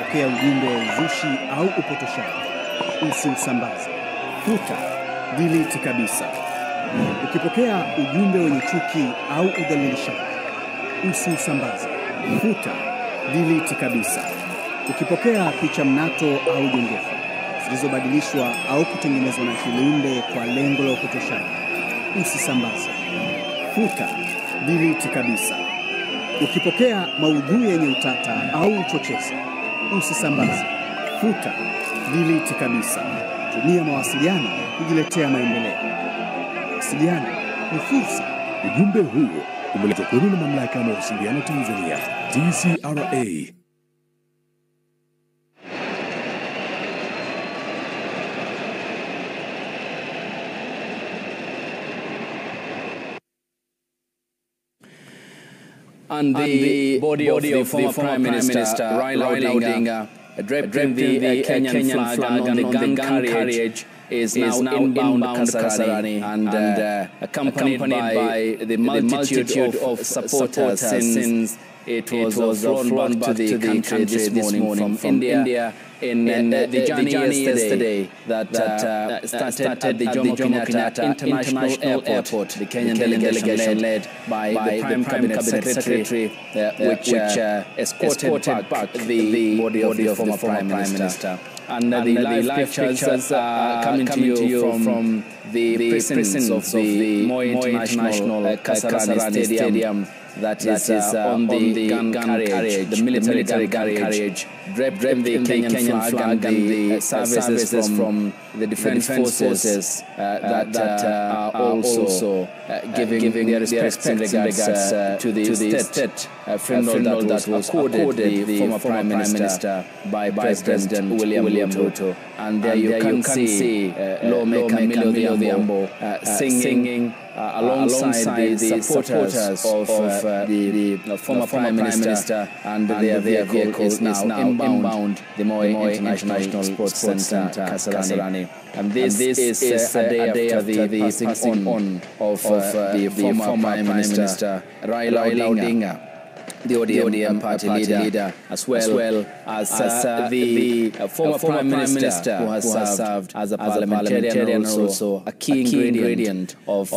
ukipokea ujumbe wa uzushi au upotoshaji, usiusambaze. Futa, delete kabisa. Ukipokea ujumbe wenye chuki au udhalilishaji, usiusambaze. Futa, delete kabisa. Ukipokea picha mnato au jongefu zilizobadilishwa au kutengenezwa na kiumbe kwa lengo la upotoshaji, usisambaze. Futa, delete kabisa. Ukipokea maudhui yenye utata au uchochezi, usisambaze. Futa, delete kabisa. Tumia mawasiliano kujiletea maendeleo. Mawasiliano ni fursa. Ujumbe huu umeletwa kwenu na Mamlaka ya Mawasiliano Tanzania, TCRA. And the body of the former Prime Minister Raila Odinga, draped in the Kenyan flag and on the gun carriage, is now inbound Kasarani and accompanied by the multitude of supporters since it was flown back to the country this morning from India in the journey yesterday that started at the Jomo Kenyatta International Airport, the Kenyan delegation led by the Prime Cabinet Secretary, which escorted back the body of the former Prime Minister. And the live pictures are coming to you from the presence of the Moi International Kasarani Stadium that is on the gun carriage, the military gun carriage, draped in the Kenyan flag and the services from the defense forces that are also giving their respects in regards to the state funeral that was accorded the former Prime Minister by President William Ruto. And there you can see lawmaker Milio Odhiambo singing alongside the supporters of the former Prime Minister, and their vehicle is now inbound the Moi International Sports Centre, Kasarani. And this is a day after the passing on of the former Prime Minister Raila Odinga, the ODM party leader, as well as the former Prime Minister who has served as a parliamentarian and also a key ingredient of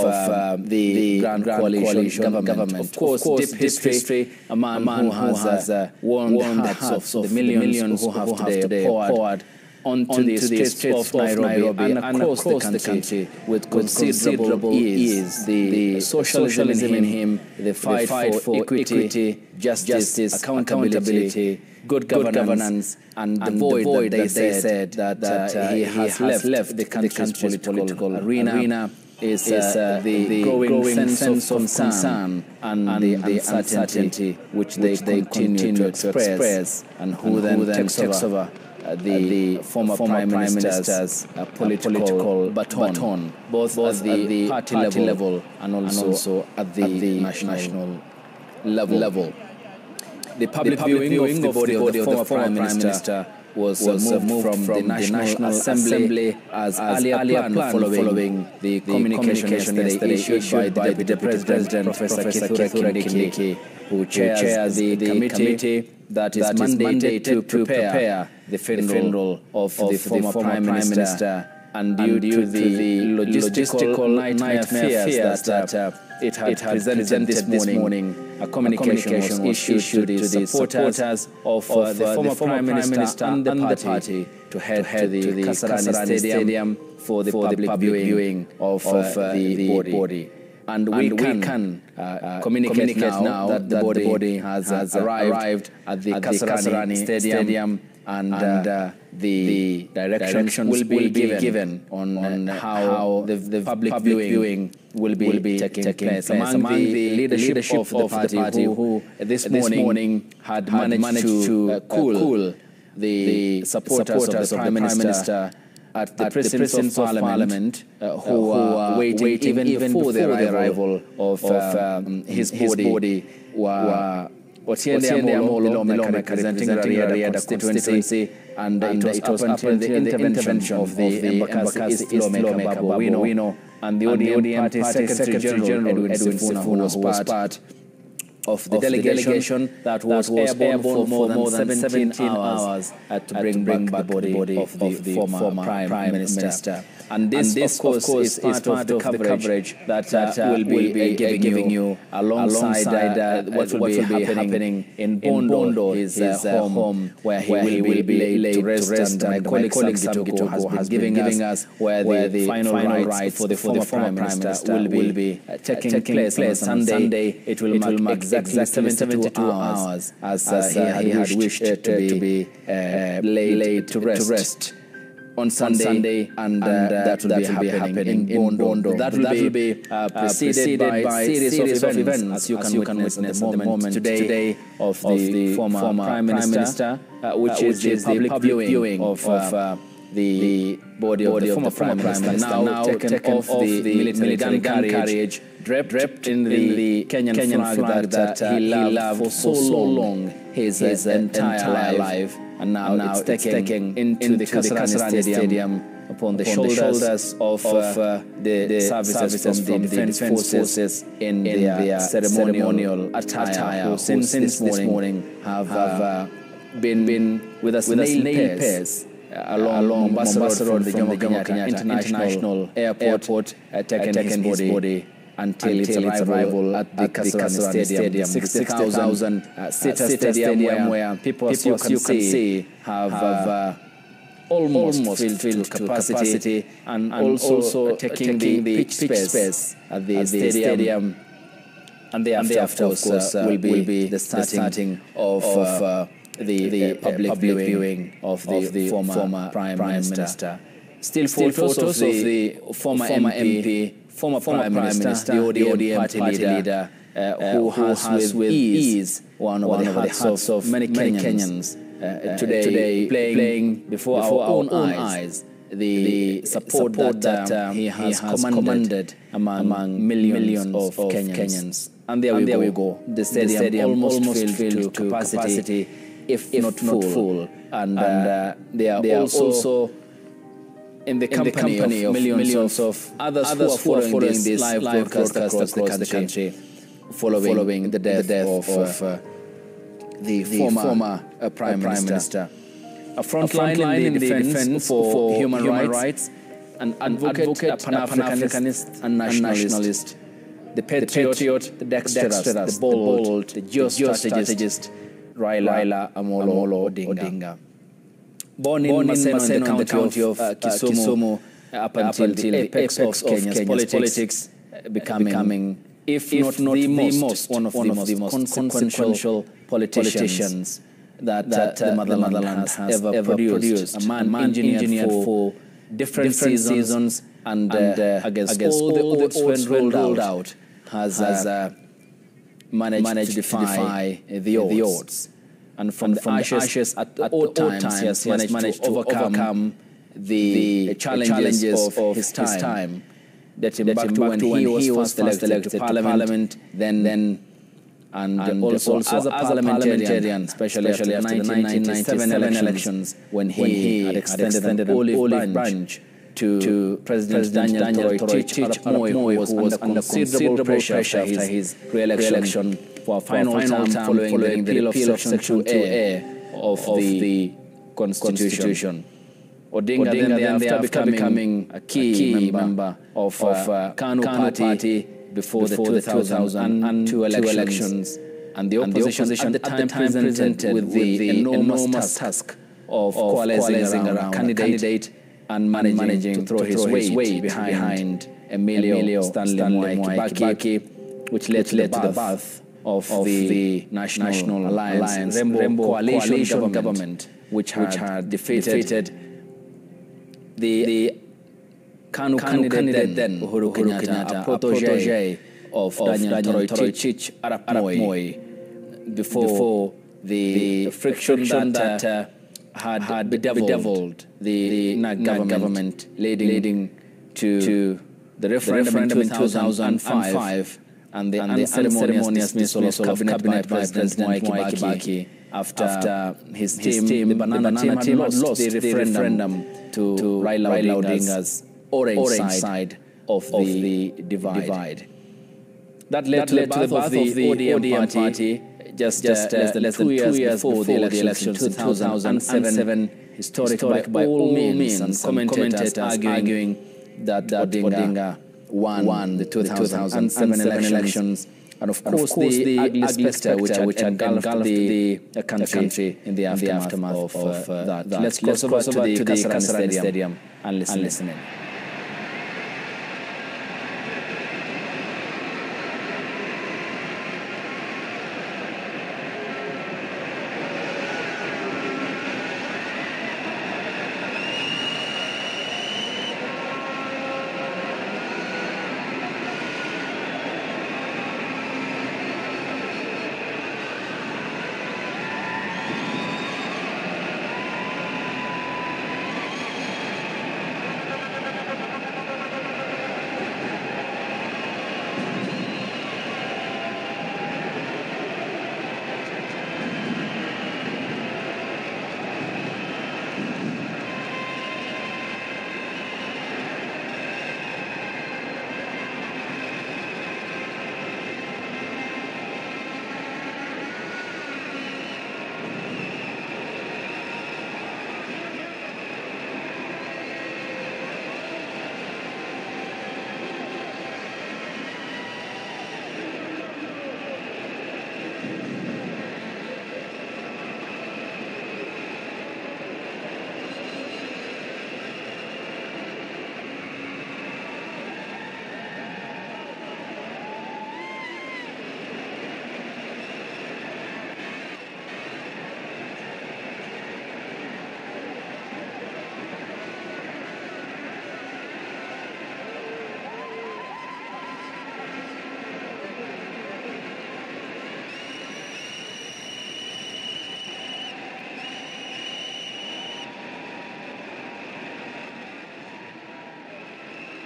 the Grand Coalition government. Of course, deep history, a man who has won the hearts of the millions who have today poured onto the streets of Nairobi and across the country with considerable ease. The socialism in him, the fight for equity, justice, accountability, good governance, and the void that they said that he has left the country's political arena is the growing sense of concern and the uncertainty which they continue to express, and who then takes over the former Prime Minister's political baton, both at the party level and also at the national level. The public viewing of the body of the former Prime Minister was moved from the National Assembly as earlier planned following the communication yesterday issued by the President, Professor Kithure Kindiki, who chairs the committee that is mandated to prepare the funeral of the former Prime Minister. And due to the logistical nightmare fears that it had presented this morning, a communication was issued to the supporters of the former Prime Minister and the party to head to the Kasarani Stadium for the public viewing of the body. And we can communicate now that the body has arrived at the Kasarani Stadium, and the directions will be given on how the public viewing will be taking place. Among the leadership of the party who this morning had managed to cool the supporters of the Prime Minister at the presence of Parliament, who were waiting even before the arrival of his body, were Otiende Amolo, the lawmaker representing Rarieda constituency, and it was up until the intervention of the Embakasi East lawmaker Babu Wino and the ODM Party Secretary General Edwin Sifuna, who was part of the delegation that was airborne for more than 17 hours to bring back the body of the former Prime Minister. And this, of course, is part of the coverage that will be giving you alongside what will be happening in Bondo, his home, where he will be laid to rest. And my colleague Gitugu has been giving us where the final rites for the former Prime Minister will be taking place on Sunday. It will mark exactly 72 hours as he had wished to be laid to rest on Sunday, and that will be happening in Bondo. That will be preceded by a series of events, as you can witness at the moment today, of the former Prime Minister, which is the public viewing of the body of the former Prime Minister, now taken off the military gun carriage, draped in the Kenyan flag that he loved for so long, his entire life. And now it's taken into the Kasarani Stadium upon the shoulders of the services from the defense forces in their ceremonial attire, who since this morning have been with us snail pace along Mombasa Road from the Jomo Kenyatta International Airport, taken his body until its arrival at the Kasarani Stadium, 60,000 seater stadium where people, as you can see, have almost filled to capacity, and also taking the pitch space at the stadium. And thereafter, of course, will be the starting of the public viewing of the former Prime Minister. Still photos of the former MP, former Prime Minister, the ODM party leader, who has with ease one of the hearts of many Kenyans today, playing before our own eyes the support that he has commanded among millions of Kenyans. And there we go. The stadium almost filled to capacity, if not full. And they are also in the company of millions of others who are following this live broadcast across the country, following the death of the former Prime Minister. A frontline in the defense for human rights, an advocate, a Pan-Africanist and nationalist, the patriot, the dexterous, the bold, the geostrategist, Raila Odinga. Born in Maseno in the county of Kisumu, up until the apex of Kenya's politics, becoming, if not the most, one of the most consequential politicians that the motherland has ever produced. A man engineered for different seasons, and against all the odds when rolled out, has managed to defy the odds. And from the ashes at all times, he has managed to overcome the challenges of his time, dating back to when he was first elected to Parliament, and also as a parliamentarian, especially after the 1997 elections, when he had extended an olive branch to President Daniel Toroitich Arap Moi, who was under considerable pressure after his re-election for a final term following the repeal of Section 2A of the Constitution. Odinga then thereafter becoming a key member of KANU party before the 2002 elections, and the opposition at the time presented with the enormous task of coalescing around a candidate and managing to throw his weight behind Emilio Stanley Kibaki, which led to the birth of the National Alliance Rainbow Coalition government, which had defeated the KANU candidate then, Uhuru Kenyatta, a protege of Daniel Toroitich Arap Moi, before the friction that had bedeviled the NAG government, leading to the referendum in 2005 and the unceremonious dismissal of cabinet by President Mwai Kibaki after his team, the Banana team, had lost the referendum to Raila Odinga's orange side of the divide. That led to the birth of the ODM party just less than 2 years before the election 2007. Historic by all means, and commentators arguing that Odinga won the 2007 elections. And of course the ugly spectre which engulfed the country in the aftermath of that. Let's cross over to the Kasarani Stadium and listen in.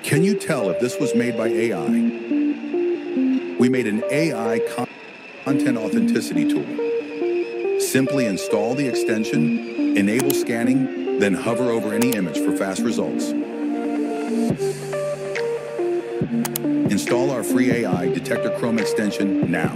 Can you tell if this was made by AI? We made an AI content authenticity tool. Simply install the extension, enable scanning, then hover over any image for fast results. Install our free AI Detector Chrome extension now.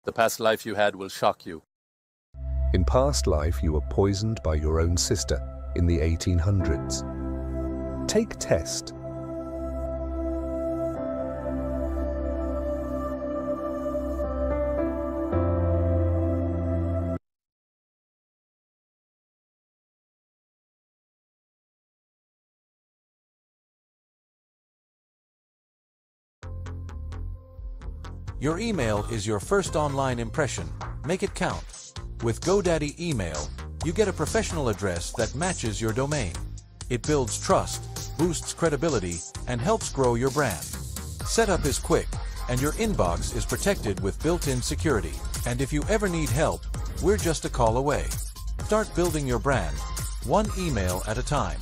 The past life you had will shock you. In past life, you were poisoned by your own sister in the 1800s. Take test. Your email is your first online impression. Make it count. With GoDaddy Email, you get a professional address that matches your domain. It builds trust, boosts credibility, and helps grow your brand. Setup is quick, and your inbox is protected with built-in security. And if you ever need help, we're just a call away. Start building your brand, one email at a time.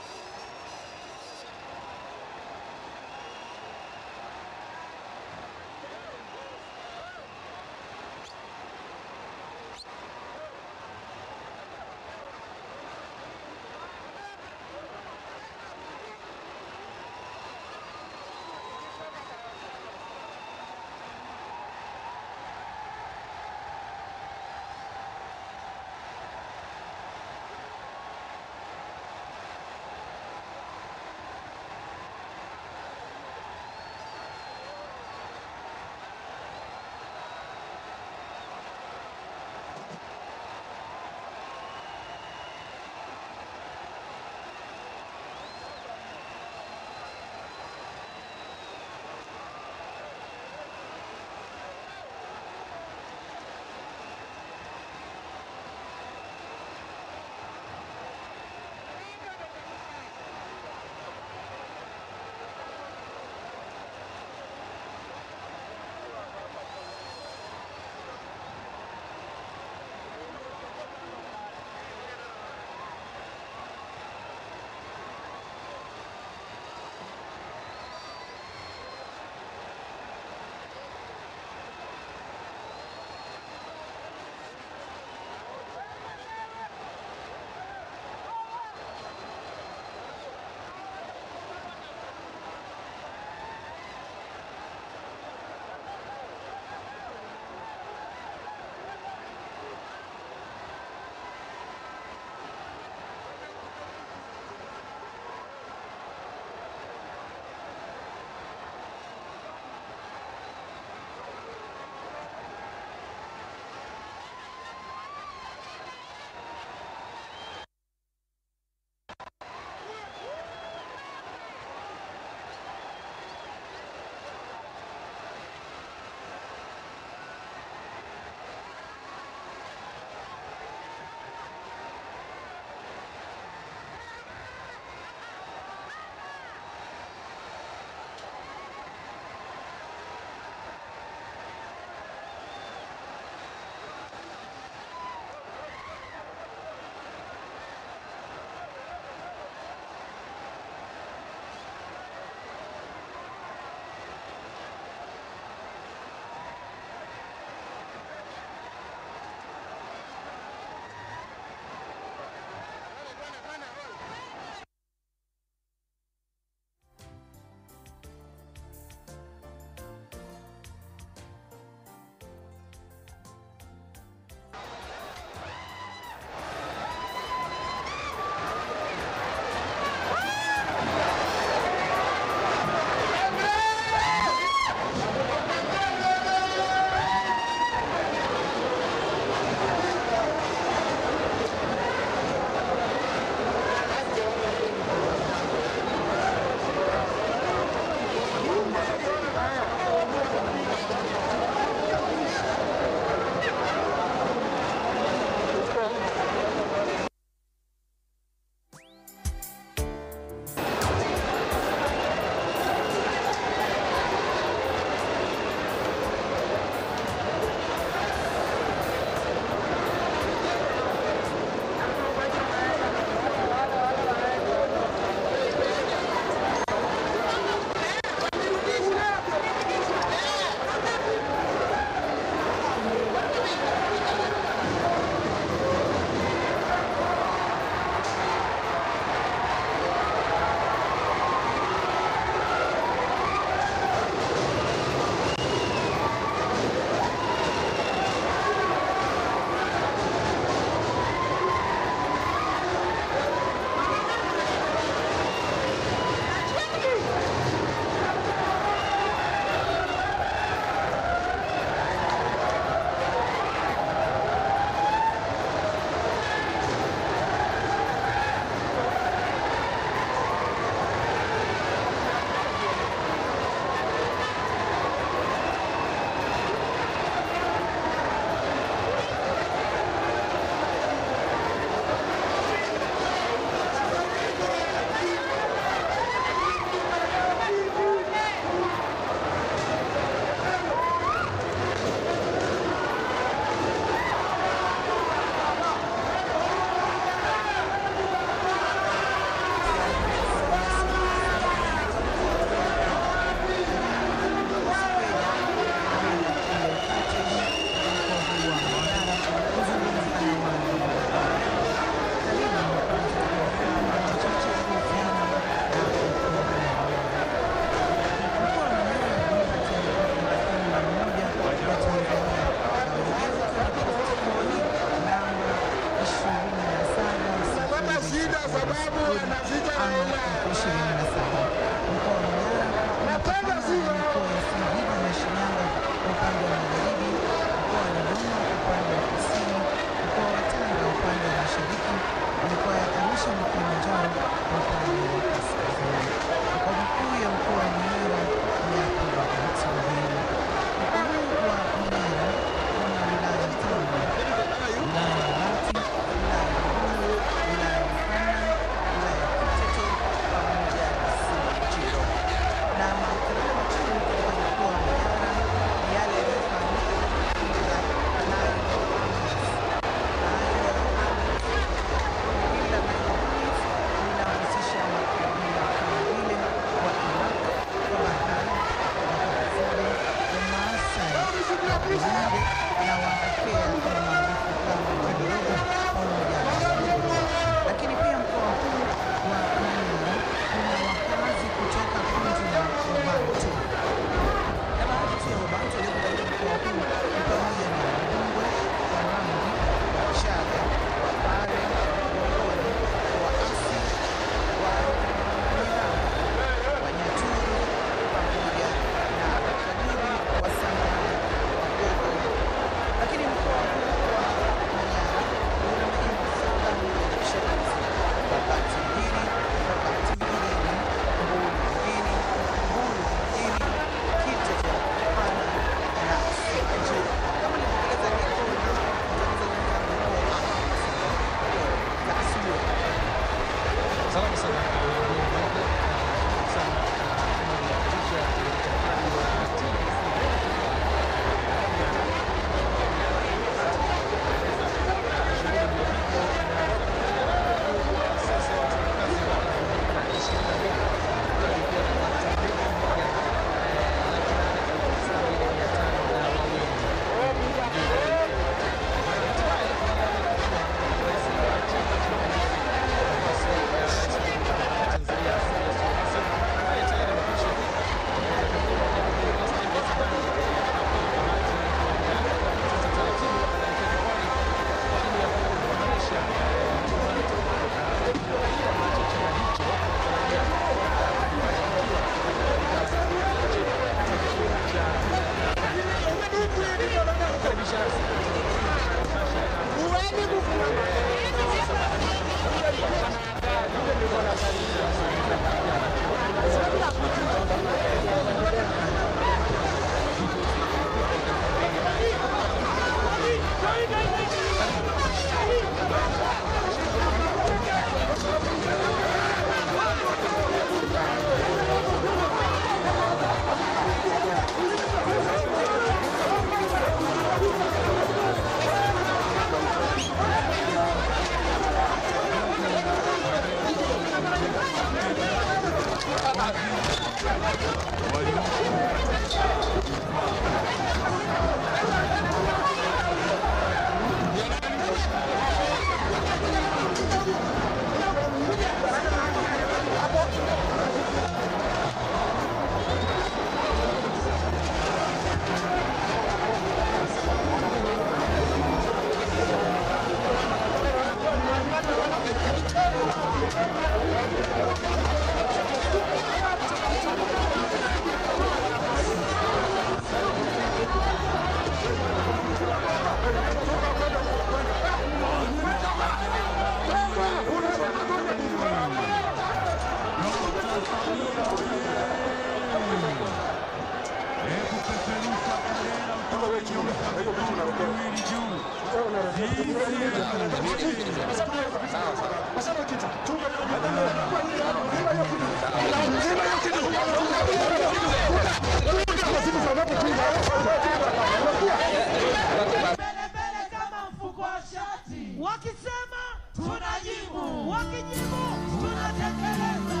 Wakisema tunajibu, wakijibu tunatekeleza.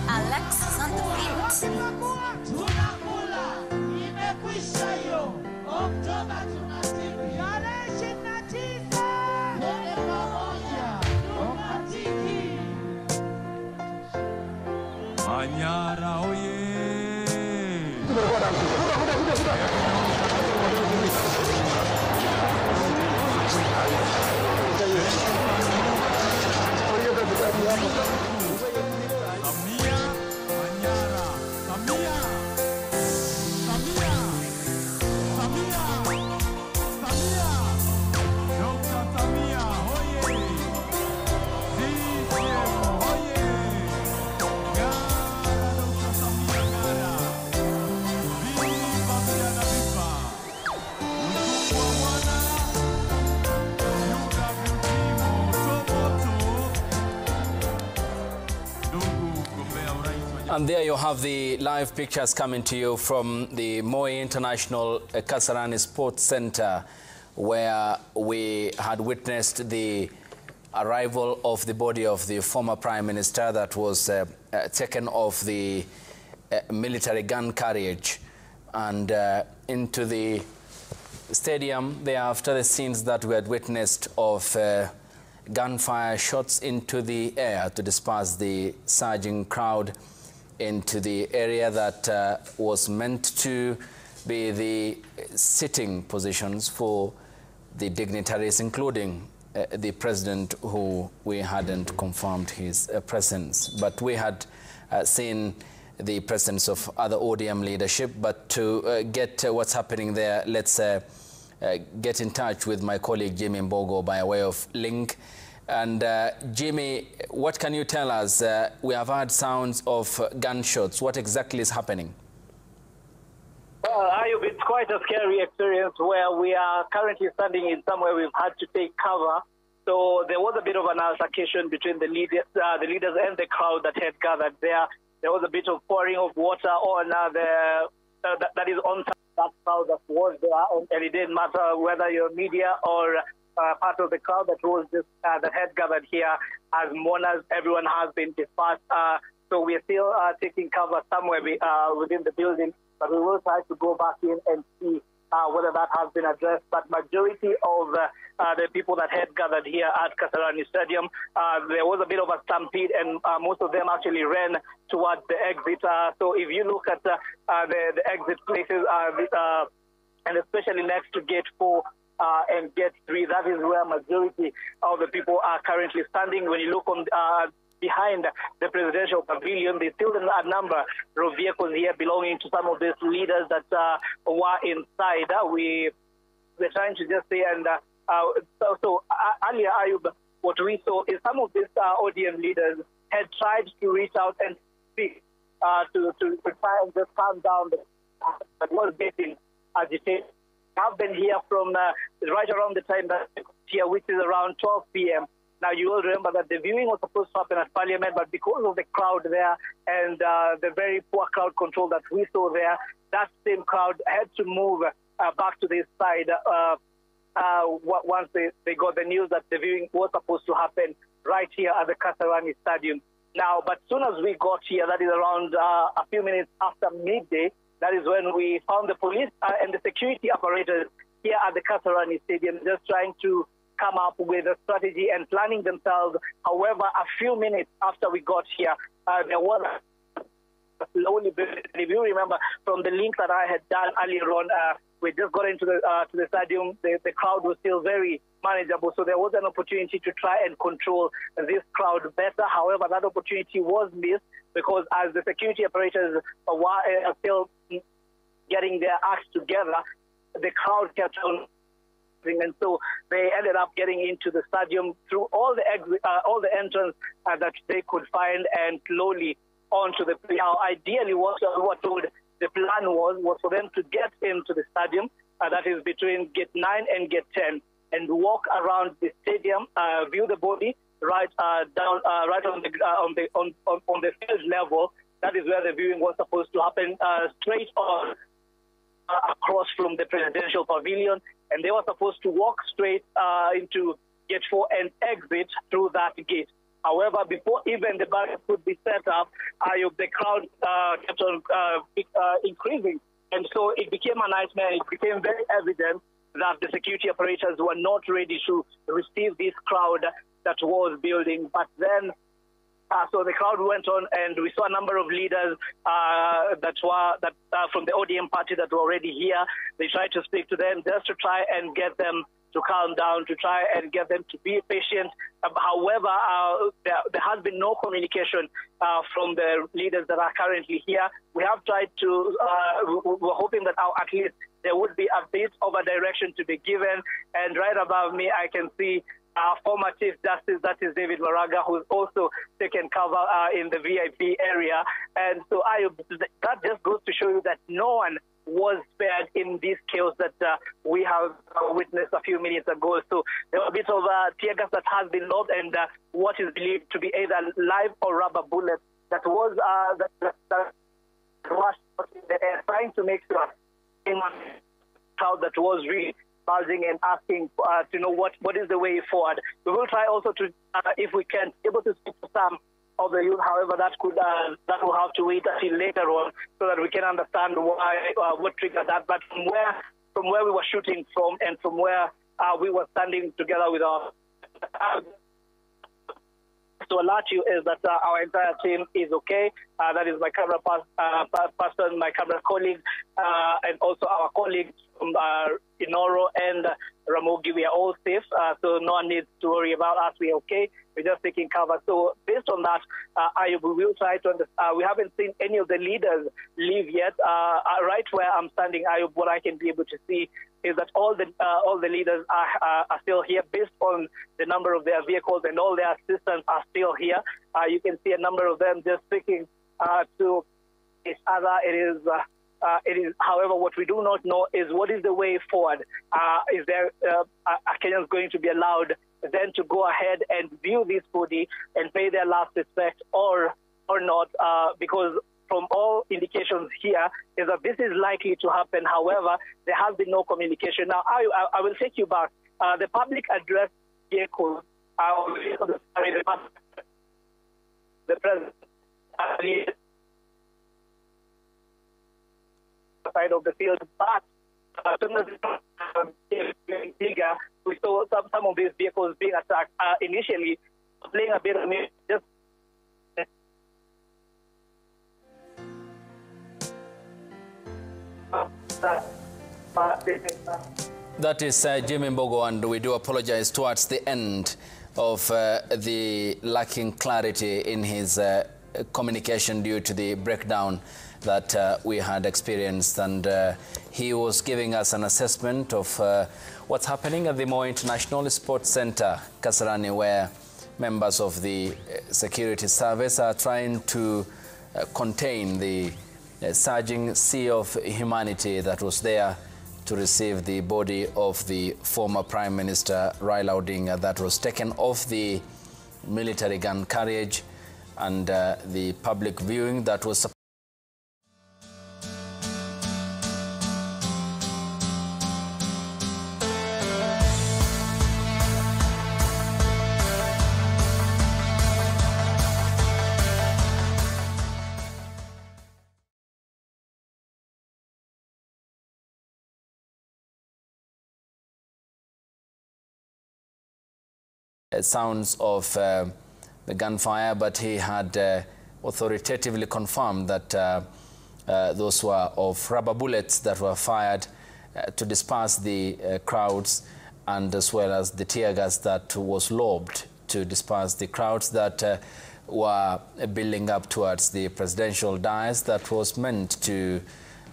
Alexis on the beat. Tunakula, imekwisha hiyo. Oktoba tunatiki. Tarehe 29. Wote pamoja, tunatiki. Manyara oye. And there you have the live pictures coming to you from the Moi International Kasarani Sports Center, where we had witnessed the arrival of the body of the former Prime Minister that was taken off the military gun carriage and into the stadium there after the scenes that we had witnessed of gunfire shots into the air to disperse the surging crowd into the area that was meant to be the sitting positions for the dignitaries, including the president, who we hadn't confirmed his presence. But we had seen the presence of other ODM leadership. But to get what's happening there, let's get in touch with my colleague Jimmy Mbogo by way of link. And Jimmy, what can you tell us? We have heard sounds of gunshots. What exactly is happening? Well, Ayub, it's quite a scary experience where we are currently standing in somewhere we've had to take cover. So there was a bit of an altercation between the leaders and the crowd that had gathered there. There was a bit of pouring of water on that is on that crowd that was there, and it didn't matter whether you're media or part of the crowd that was just that had gathered here as mourners. Everyone has been dispersed. So we are still taking cover somewhere within the building, but we will try to go back in and see whether that has been addressed. But majority of the people that had gathered here at Kasarani Stadium, there was a bit of a stampede, and most of them actually ran towards the exit. So if you look at the exit places, and especially next to Gate 4, and Gate 3, that is where majority of the people are currently standing. When you look on behind the presidential pavilion, there's still a number of vehicles here belonging to some of these leaders that were inside. We're trying to just say, and so earlier, Ayub, what we saw is some of these ODM leaders had tried to reach out and speak to try and just calm down, but was getting agitated. I've been here from right around the time that here, which is around 12 p.m. Now, you will remember that the viewing was supposed to happen at Parliament, but because of the crowd there and the very poor crowd control that we saw there, that same crowd had to move back to this side once they got the news that the viewing was supposed to happen right here at the Kasarani Stadium. Now, but as soon as we got here, that is around a few minutes after midday, that is when we found the police and the security apparatus here at the Kasarani Stadium just trying to come up with a strategy and planning themselves. However, a few minutes after we got here, there was a slowly building. If you remember from the link that I had done earlier on, we just got into the stadium. The crowd was still very manageable, so there was an opportunity to try and control this crowd better. However, that opportunity was missed because as the security operators were still getting their acts together, the crowd kept on, and so they ended up getting into the stadium through all the entrance that they could find, and slowly onto the. Now, ideally, what we were told, the plan was for them to get into the stadium, that is between Gate 9 and Gate 10, and walk around the stadium, view the body right down, right on the field level. That is where the viewing was supposed to happen, straight on across from the presidential pavilion, and they were supposed to walk straight into Gate 4 and exit through that gate. However, before even the barrier could be set up, the crowd kept on increasing. And so it became a nightmare. It became very evident that the security operators were not ready to receive this crowd that was building. But then, so the crowd went on, and we saw a number of leaders from the ODM party that were already here. They tried to speak to them just to try and get them to calm down, to try and get them to be patient. However, there has been no communication from the leaders that are currently here. We have tried to, we're hoping that at least there would be a bit of a direction to be given. And right above me, I can see former Chief Justice, that is David Maraga, who's also taken cover in the VIP area. And so that just goes to show you that no one was spared in this chaos that we have witnessed a few minutes ago. So there was a bit of tear gas that has been lobbed, and what is believed to be either live or rubber bullets that was in the air, trying to make sure crowd that was really buzzing and asking to know what is the way forward. We will try also to, if we can, able to speak to some of the youth. However, that will have to wait until later on so that we can understand why, what triggered that. But from where we were shooting from, and from where we were standing together with our to alert you is that our entire team is okay. That is my camera person, my camera colleague, and also our colleagues from Inoro and Ramogi. We are all safe, so no one needs to worry about us. We're okay. We're just taking cover. So based on that, we will try to understand. We haven't seen any of the leaders leave yet. Right where I'm standing, what I can be able to see is that all the leaders are still here, based on the number of their vehicles, and all their assistants are still here. You can see a number of them just speaking to each other. It is, however, what we do not know is what is the way forward. Is there are Kenyans going to be allowed then to go ahead and view this body and pay their last respect, or not? Because from all indications here is that this is likely to happen. However, there has been no communication. Now, I will take you back. The public address vehicle, the president side of the field, but we saw some of these vehicles being attacked. Initially, playing a bit of music, just that is Jimmy Mbogo, and we do apologize towards the end of the lacking clarity in his communication due to the breakdown that we had experienced, and he was giving us an assessment of what's happening at the Moi International Sports Center, Kasarani, where members of the security service are trying to contain the surging sea of humanity that was there to receive the body of the former Prime Minister Raila Odinga that was taken off the military gun carriage, and the public viewing that was sounds of the gunfire, but he had authoritatively confirmed that those were of rubber bullets that were fired to disperse the crowds, and as well as the tear gas that was lobbed to disperse the crowds that were building up towards the presidential dais that was meant to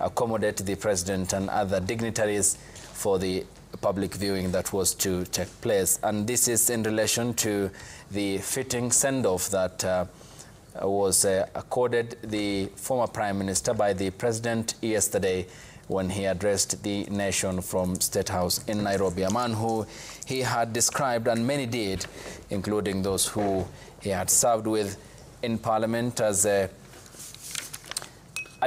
accommodate the president and other dignitaries for the public viewing that was to take place. And this is in relation to the fitting send-off that was accorded the former Prime Minister by the President yesterday when he addressed the nation from State House in Nairobi. A man who he had described, and many did, including those who he had served with in Parliament, as a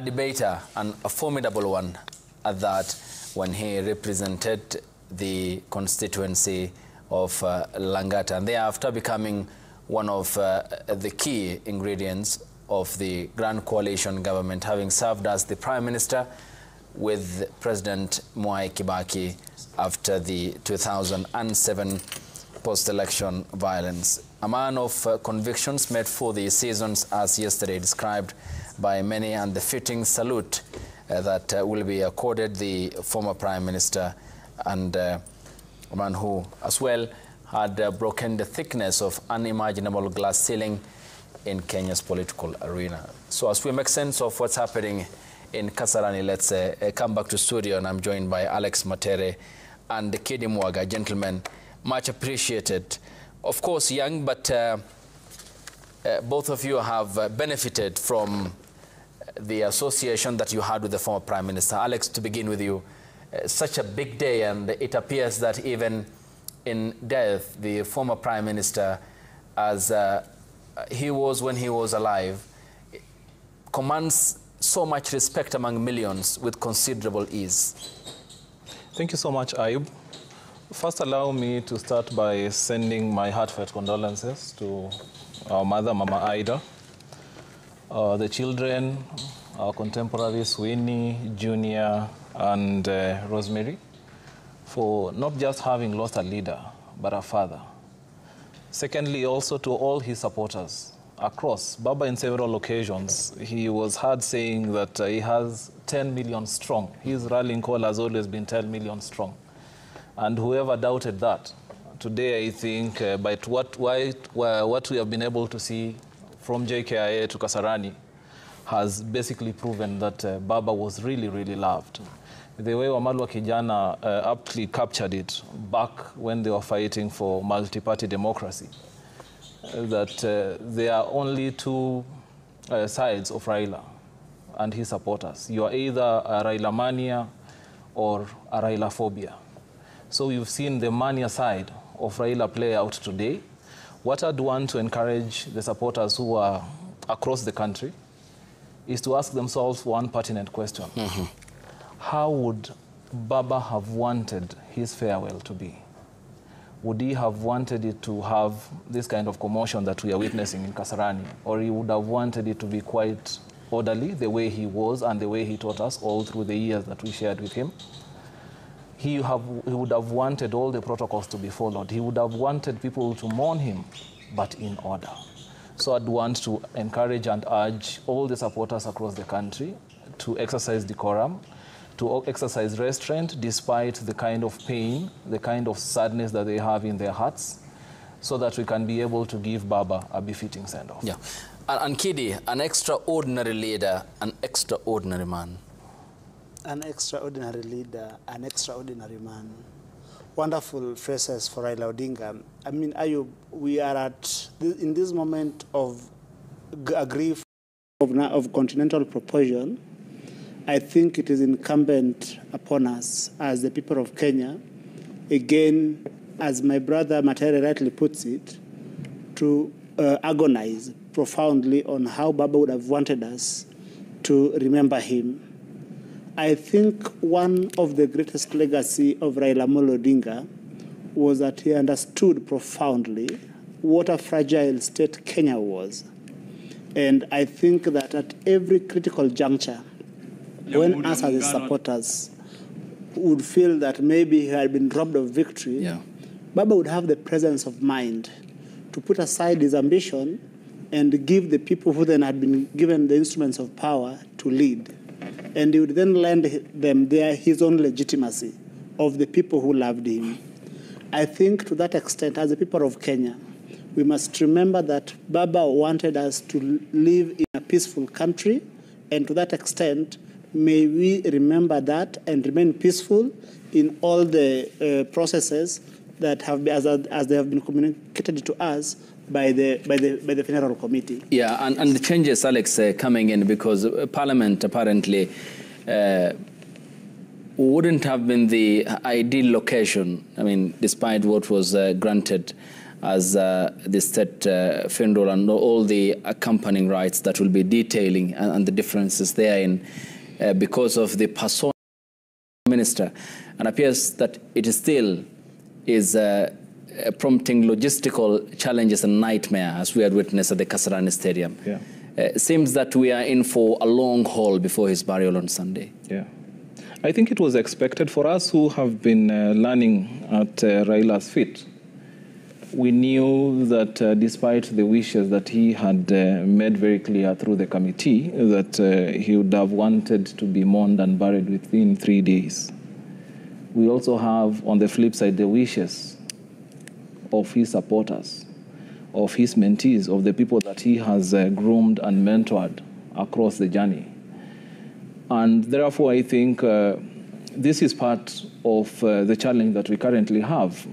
debater, and a formidable one at that, when he represented the constituency of Langata, and thereafter becoming one of the key ingredients of the Grand Coalition government, having served as the Prime Minister with President Mwai Kibaki after the 2007 post-election violence. A man of convictions made for the seasons, as yesterday described by many, and the fitting salute that will be accorded the former Prime Minister, and a man who as well had broken the thickness of unimaginable glass ceiling in Kenya's political arena. So as we make sense of what's happening in Kasarani, let's come back to studio, and I'm joined by Alex Matere and Kidi Mwaga. Gentlemen, much appreciated. Of course, young, but both of you have benefited from the association that you had with the former Prime Minister. Alex, to begin with you, such a big day, and it appears that even in death, the former Prime Minister, as he was when he was alive, commands so much respect among millions with considerable ease. Thank you so much, Ayub. First, allow me to start by sending my heartfelt condolences to our mother, Mama Ida, the children, our contemporaries, Winnie, Junior, and Rosemary, for not just having lost a leader, but a father. Secondly, also to all his supporters across. Baba, in several occasions, he was heard saying that he has 10 million strong. His rallying call has always been 10 million strong. And whoever doubted that, today I think by what we have been able to see from JKIA to Kasarani has basically proven that Baba was really, really loved. The way Wamalwa Kijana aptly captured it back when they were fighting for multi-party democracy, that there are only two sides of Raila and his supporters. You are either a Raila mania or a Raila phobia. So you've seen the mania side of Raila play out today. What I'd want to encourage the supporters who are across the country is to ask themselves one pertinent question. How would Baba have wanted his farewell to be? Would he have wanted it to have this kind of commotion that we are witnessing in Kasarani? Or he would have wanted it to be quite orderly, the way he was and the way he taught us all through the years that we shared with him? He would have wanted all the protocols to be followed. He would have wanted people to mourn him, but in order. So I'd want to encourage and urge all the supporters across the country to exercise decorum, to exercise restraint despite the kind of pain, the kind of sadness that they have in their hearts, so that we can be able to give Baba a befitting send-off. Yeah. And Kidi, an extraordinary leader, an extraordinary man. An extraordinary leader, an extraordinary man. Wonderful phrases for Raila Odinga. I mean, Ayub, we are in this moment of a grief of continental proportion. I think it is incumbent upon us as the people of Kenya, again, as my brother Matere rightly puts it, to agonize profoundly on how Baba would have wanted us to remember him. I think one of the greatest legacy of Raila Odinga was that he understood profoundly what a fragile state Kenya was. And I think that at every critical juncture, when us as his supporters would feel that maybe he had been robbed of victory, Baba would have the presence of mind to put aside his ambition and give the people who then had been given the instruments of power to lead. And he would then lend them his own legitimacy of the people who loved him. I think to that extent, as the people of Kenya, we must remember that Baba wanted us to live in a peaceful country, and to that extent, may we remember that and remain peaceful in all the processes that have been, as they have been communicated to us, by the funeral committee. Yeah, and the changes, Alex, coming in because Parliament apparently wouldn't have been the ideal location. I mean, despite what was granted as the state funeral and all the accompanying rights that will be detailing and the differences therein because of the persona of the minister. And appears that it still is prompting logistical challenges and nightmare, as we had witnessed at the Kasarani Stadium. Yeah. It seems that we are in for a long haul before his burial on Sunday. Yeah. I think it was expected for us who have been learning at Raila's feet. We knew that despite the wishes that he had made very clear through the committee, that he would have wanted to be mourned and buried within 3 days. We also have, on the flip side, the wishes of his supporters, of his mentees, of the people that he has groomed and mentored across the journey. And therefore, I think this is part of the challenge that we currently have.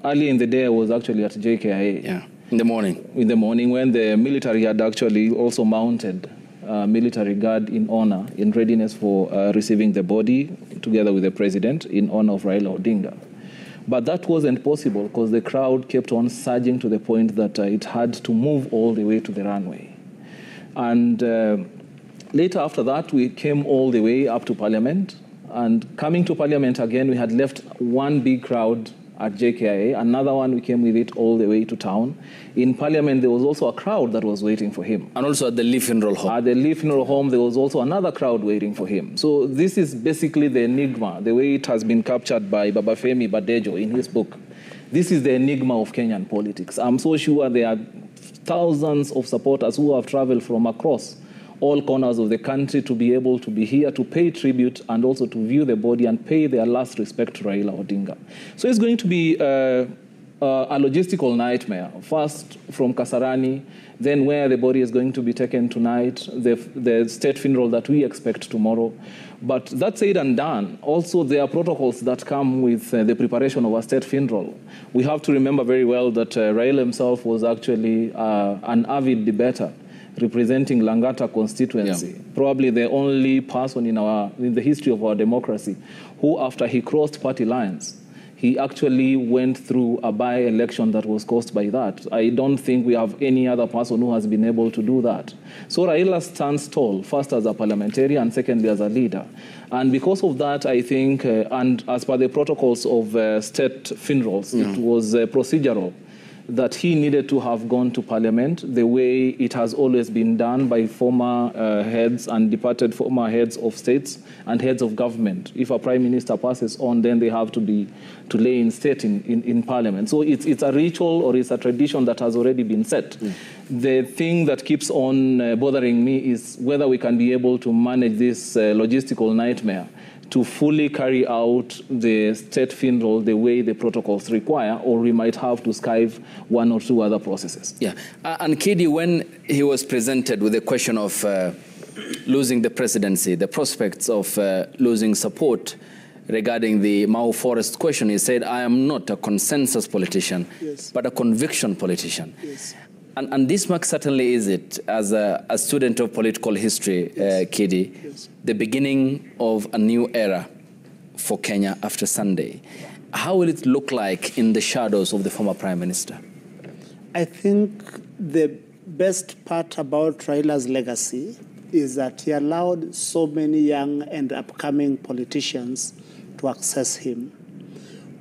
Early in the day, I was actually at JKIA. Yeah, in the morning. In the morning, when the military had actually also mounted military guard in honor, in readiness for receiving the body, together with the president, in honor of Raila Odinga. But that wasn't possible because the crowd kept on surging to the point that it had to move all the way to the runway. And later after that, we came all the way up to Parliament. And coming to Parliament again, we had left one big crowd at JKIA, another one we came with it all the way to town. In Parliament, there was also a crowd that was waiting for him. And also at the Lee Funeral Home. At the Lee Funeral Home, there was also another crowd waiting for him. So this is basically the enigma, the way it has been captured by Babafemi Badejo in his book. This is the enigma of Kenyan politics. I'm so sure there are thousands of supporters who have traveled from across all corners of the country to be able to be here to pay tribute and also to view the body and pay their last respect to Raila Odinga. So it's going to be a logistical nightmare. First from Kasarani, then where the body is going to be taken tonight, the state funeral that we expect tomorrow. But that said and done, also there are protocols that come with the preparation of a state funeral. We have to remember very well that Raila himself was actually an avid debater representing Langata constituency, probably the only person in the history of our democracy who, after he crossed party lines, he actually went through a by-election that was caused by that. I don't think we have any other person who has been able to do that. So Raila stands tall, first as a parliamentarian and secondly as a leader. And because of that, I think, and as per the protocols of state funerals, it was procedural that he needed to have gone to Parliament the way it has always been done by former heads and departed former heads of states and heads of government. If a prime minister passes on, then they have to lay in state in Parliament. So it's a ritual or it's a tradition that has already been set. The thing that keeps on bothering me is whether we can be able to manage this logistical nightmare to fully carry out the state funeral the way the protocols require, or we might have to skive one or two other processes. Yeah, and Kidi, when he was presented with the question of losing the presidency, the prospects of losing support regarding the Mau Forest question, he said, I am not a consensus politician, but a conviction politician. And this mark certainly is it, as a student of political history, Kidi, the beginning of a new era for Kenya after Sunday. How will it look like in the shadows of the former Prime Minister? I think the best part about Raila's legacy is that he allowed so many young and upcoming politicians to access him.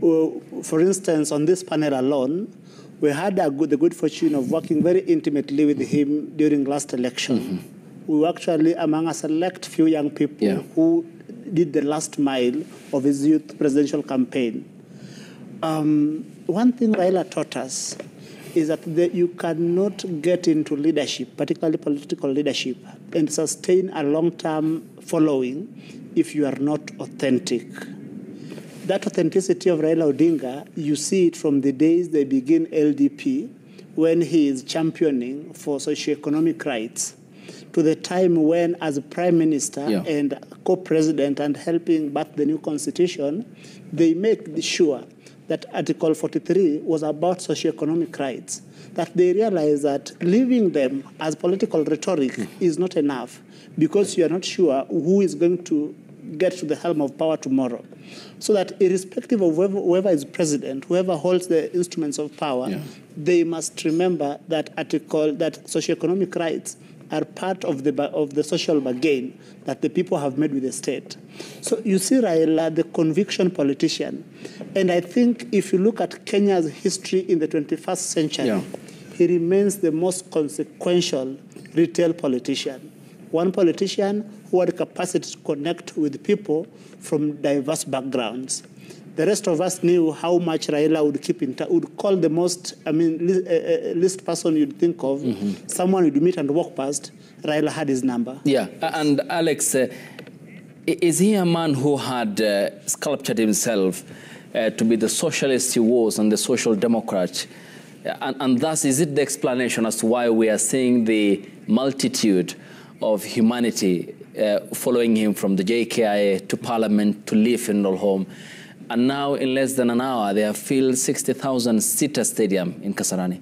For instance, on this panel alone, we had the good fortune of working very intimately with him during last election. We were actually among a select few young people who did the last mile of his youth presidential campaign. One thing Raila taught us is that you cannot get into leadership, particularly political leadership, and sustain a long-term following if you are not authentic. That authenticity of Raila Odinga, you see it from the days they begin LDP, when he is championing for socioeconomic rights, to the time when, as a prime minister and co-president and helping back the new constitution, they make sure that Article 43 was about socioeconomic rights, that they realized that leaving them as political rhetoric is not enough because you are not sure who is going to get to the helm of power tomorrow. So that irrespective of whoever is president, whoever holds the instruments of power, they must remember that socioeconomic rights are part of the social bargain that the people have made with the state. So you see Raila, the conviction politician, and I think if you look at Kenya's history in the 21st century, he remains the most consequential retail politician. One politician who had the capacity to connect with people from diverse backgrounds. The rest of us knew how much Raila would keep in touch, would call the most, least person you'd think of, someone you'd meet and walk past. Raila had his number. Yeah, and Alex, is he a man who had sculptured himself to be the socialist he was and the social democrat? And thus, is it the explanation as to why we are seeing the multitude of humanity following him from the JKIA to Parliament to Lee Funeral Home? And now, in less than an hour, they have filled 60,000-seater stadium in Kasarani.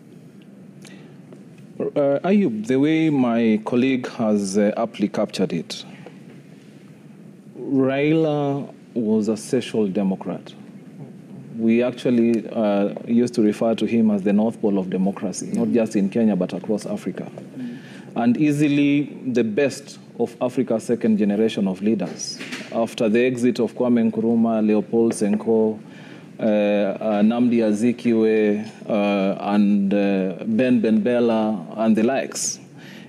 Ayub, the way my colleague has aptly captured it, Raila was a social democrat. We actually used to refer to him as the North Pole of democracy, not just in Kenya, but across Africa. And easily the best of Africa's second generation of leaders. After the exit of Kwame Nkrumah, Leopold Senghor, Nnamdi Azikiwe, and Ben Bella, and the likes,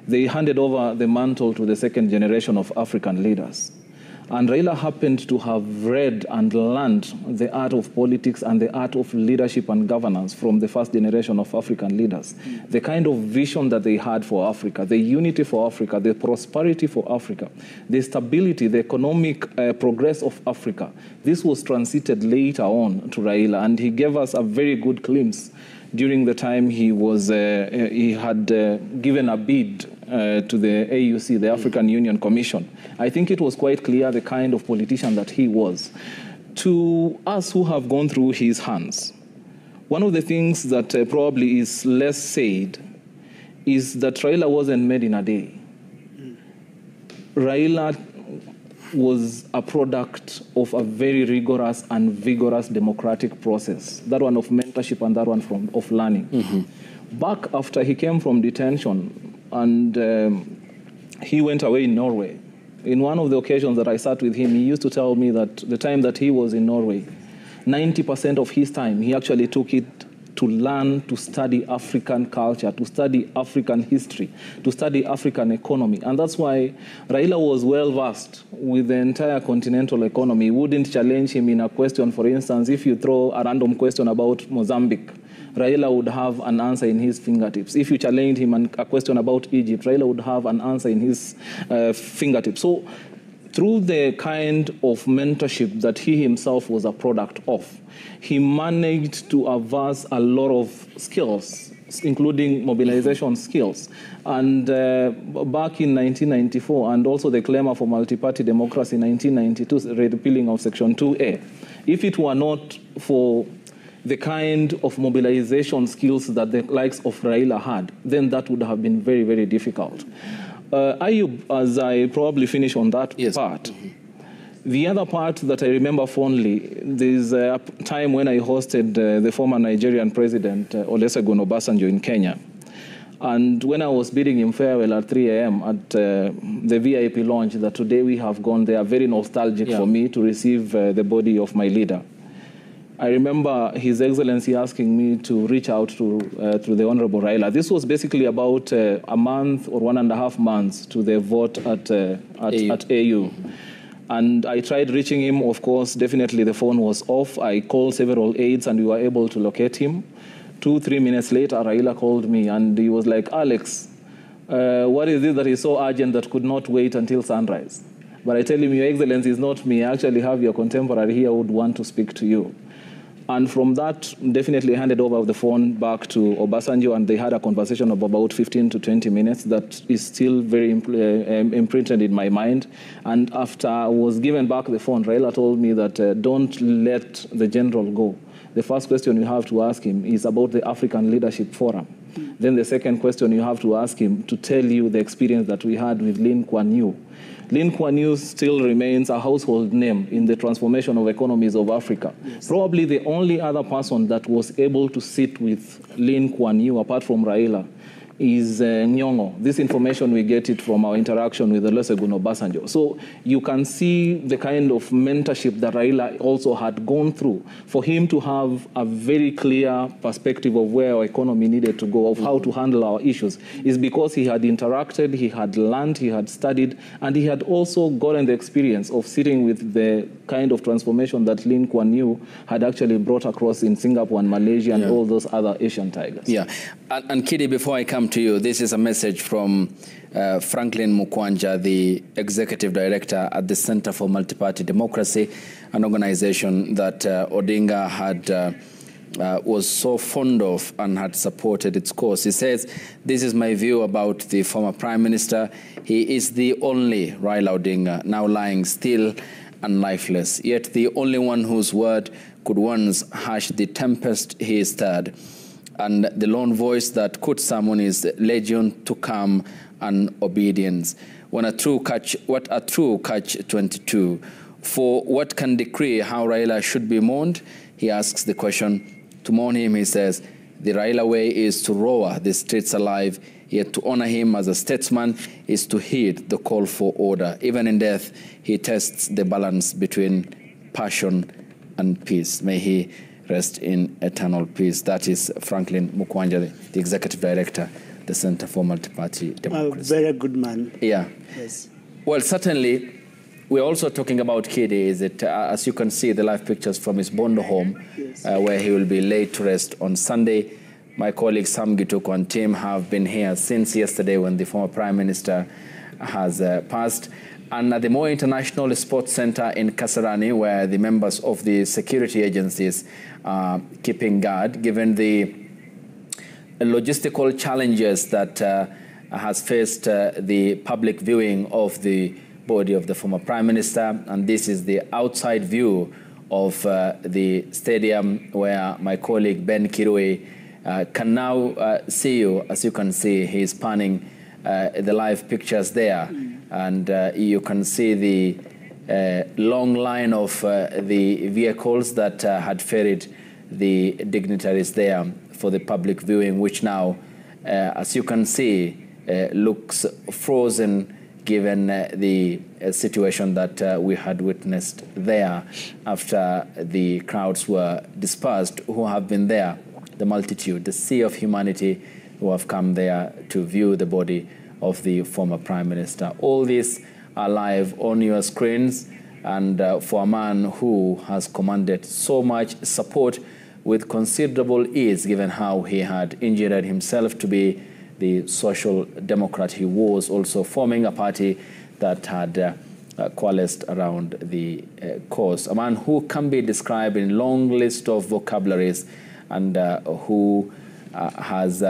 they handed over the mantle to the second generation of African leaders. And Raila happened to have read and learned the art of politics and the art of leadership and governance from the first generation of African leaders. The kind of vision that they had for Africa, the unity for Africa, the prosperity for Africa, the stability, the economic progress of Africa. This was transited later on to Raila, and he gave us a very good glimpse during the time he was he had given a bid to the AUC, the African Union Commission. I think it was quite clear the kind of politician that he was. To us who have gone through his hands, one of the things that probably is less said is that Raila wasn't made in a day. Raila was a product of a very rigorous and vigorous democratic process, that one of mentorship and that one of learning. Back after he came from detention and he went away in Norway, in one of the occasions that I sat with him, he used to tell me that the time that he was in Norway, 90% of his time, he actually took it to learn, to study African culture, to study African history, to study African economy. And that's why Raila was well-versed with the entire continental economy. He wouldn't challenge him in a question. For instance, if you throw a random question about Mozambique, Raila would have an answer in his fingertips. If you challenged him on a question about Egypt, Raila would have an answer in his fingertips. So through the kind of mentorship that he himself was a product of, he managed to amass a lot of skills, including mobilization skills. And back in 1994, and also the clamor for multi-party democracy in 1992, repealing of Section 2A, if it were not for the kind of mobilization skills that the likes of Raila had, then that would have been very, very difficult. Ayub, as I probably finish on that part, the other part that I remember fondly, there's a time when I hosted the former Nigerian president, Olusegun Obasanjo, in Kenya. And when I was bidding him farewell at 3 a.m. at the VIP lounge that today we have gone there, very nostalgic for me to receive the body of my leader. I remember His Excellency asking me to reach out to the Honorable Raila. This was basically about a month or 1.5 months to the vote at AU. And I tried reaching him. Of course, definitely the phone was off. I called several aides and we were able to locate him. 2-3 minutes later, Raila called me and he was like, Alex, what is this that is so urgent that could not wait until sunrise? But I tell him, Your Excellency, is not me. I actually have your contemporary here who would want to speak to you. And from that, definitely handed over the phone back to Obasanjo, and they had a conversation of about 15 to 20 minutes that is still very imprinted in my mind. And after I was given back the phone, Raila told me that don't let the general go. the first question you have to ask him is about the African Leadership Forum. Then the second question you have to ask him to tell you the experience that we had with Lin Kuan Yew. Lin Kuan Yew still remains a household name in the transformation of economies of Africa. Yes. Probably the only other person that was able to sit with Lin Kuan Yew, apart from Raila, is Nyong'o. This information, we get it from our interaction with Olusegun Obasanjo. So you can see the kind of mentorship that Raila also had gone through for him to have a very clear perspective of where our economy needed to go, of how to handle our issues, is because he had interacted, he had learned, he had studied, and he had also gotten the experience of sitting with the kind of transformation that Lin Kuan Yew had actually brought across in Singapore and Malaysia and all those other Asian tigers. Yeah. And Kidi, before I come to you, this is a message from Franklin Mukwanja, the Executive Director at the Center for Multi-Party Democracy, an organization that Odinga had was so fond of and had supported its cause. He says, "This is my view about the former Prime Minister. He is the only Raila Odinga now lying still and lifeless, yet the only one whose word could once hush the tempest he stirred. And the lone voice that could summon his legion to calm and obedience. What a true catch 22. For what can decree how Raila should be mourned? He asks the question. To mourn him, he says, the Raila way is to roar the streets alive, yet to honor him as a statesman is to heed the call for order. Even in death, he tests the balance between passion and peace. May he rest in eternal peace." That is Franklin Mukwanja, the Executive Director, the Center for Multi-Party Democracy. A very good man. Yeah. Yes. Well, certainly, we're also talking about Kidi. Is it, as you can see, the live pictures from his Bondo home, yes, where he will be laid to rest on Sunday. My colleague Sam Gituko and team have been here since yesterday when the former Prime Minister has passed. And at the Moi International Sports Center in Kasarani, where the members of the security agencies are keeping guard, given the logistical challenges that has faced the public viewing of the body of the former Prime Minister. And this is the outside view of the stadium where my colleague Ben Kirui can now see you. As you can see, he's panning the live pictures there. And you can see the long line of the vehicles that had ferried the dignitaries there for the public viewing, which now, as you can see, looks frozen given the situation that we had witnessed there after the crowds were dispersed who have been there, the multitude, the sea of humanity who have come there to view the body of the former Prime Minister. All these are live on your screens, and for a man who has commanded so much support with considerable ease, given how he had engineered himself to be the social democrat he was, also forming a party that had coalesced around the cause. A man who can be described in a long list of vocabularies and who has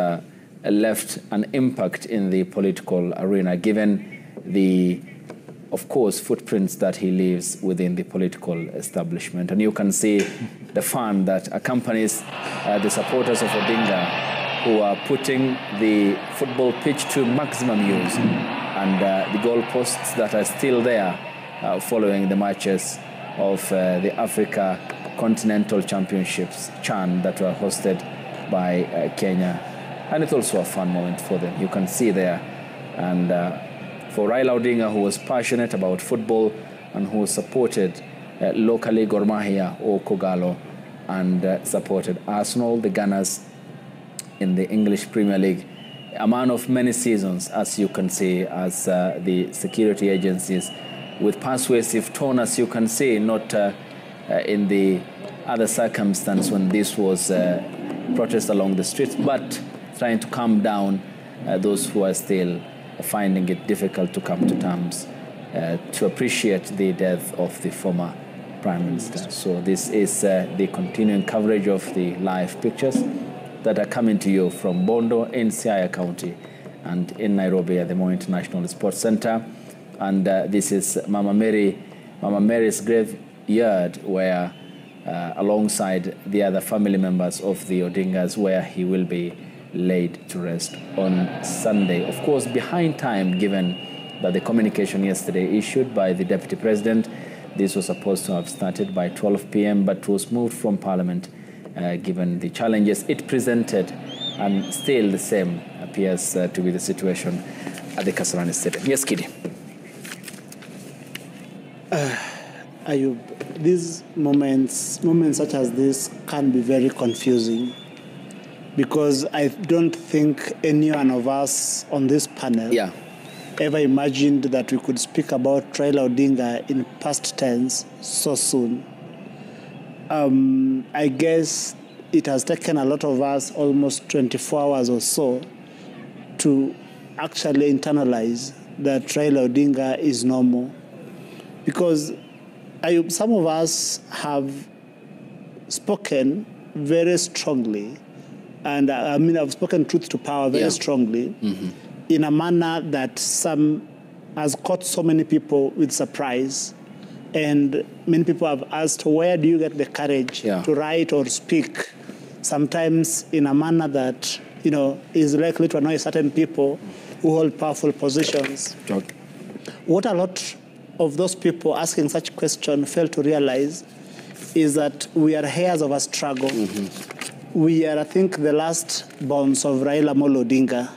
left an impact in the political arena, given the, of course, footprints that he leaves within the political establishment. And you can see the fun that accompanies the supporters of Odinga, who are putting the football pitch to maximum use, and the goalposts that are still there following the matches of the Africa Continental Championships, CHAN, that were hosted by Kenya. And it's also a fun moment for them. You can see there. And for Raila Odinga, who was passionate about football and who supported locally Gor Mahia or Kogalo, and supported Arsenal, the Gunners, in the English Premier League. A man of many seasons, as you can see, as the security agencies, with persuasive tone, as you can see, not in the other circumstance when this was protest along the streets, but trying to calm down those who are still finding it difficult to come to terms to appreciate the death of the former Prime Minister. So this is the continuing coverage of the live pictures that are coming to you from Bondo in Siaya County and in Nairobi at the Moi International Sports Center. And this is Mama Mary's graveyard, where alongside the other family members of the Odingas, where he will be laid to rest on Sunday. Of course, behind time, given that the communication yesterday issued by the Deputy President, this was supposed to have started by 12 p.m., but was moved from Parliament given the challenges it presented, and still the same appears to be the situation at the Kasarani Stadium. Yes, Kidi. Ayub, these moments such as this can be very confusing, because I don't think any one of us on this panel ever imagined that we could speak about Raila Odinga in past tense so soon. I guess it has taken a lot of us almost 24 hours or so to actually internalize that Raila Odinga is no more. Because some of us have spoken very strongly, and I've spoken truth to power very strongly, in a manner that has caught so many people with surprise. And many people have asked, where do you get the courage to write or speak, sometimes in a manner that, is likely to annoy certain people who hold powerful positions. What a lot of those people asking such questions fail to realize is that we are heirs of a struggle. We are, I think, the last bones of Raila Odinga,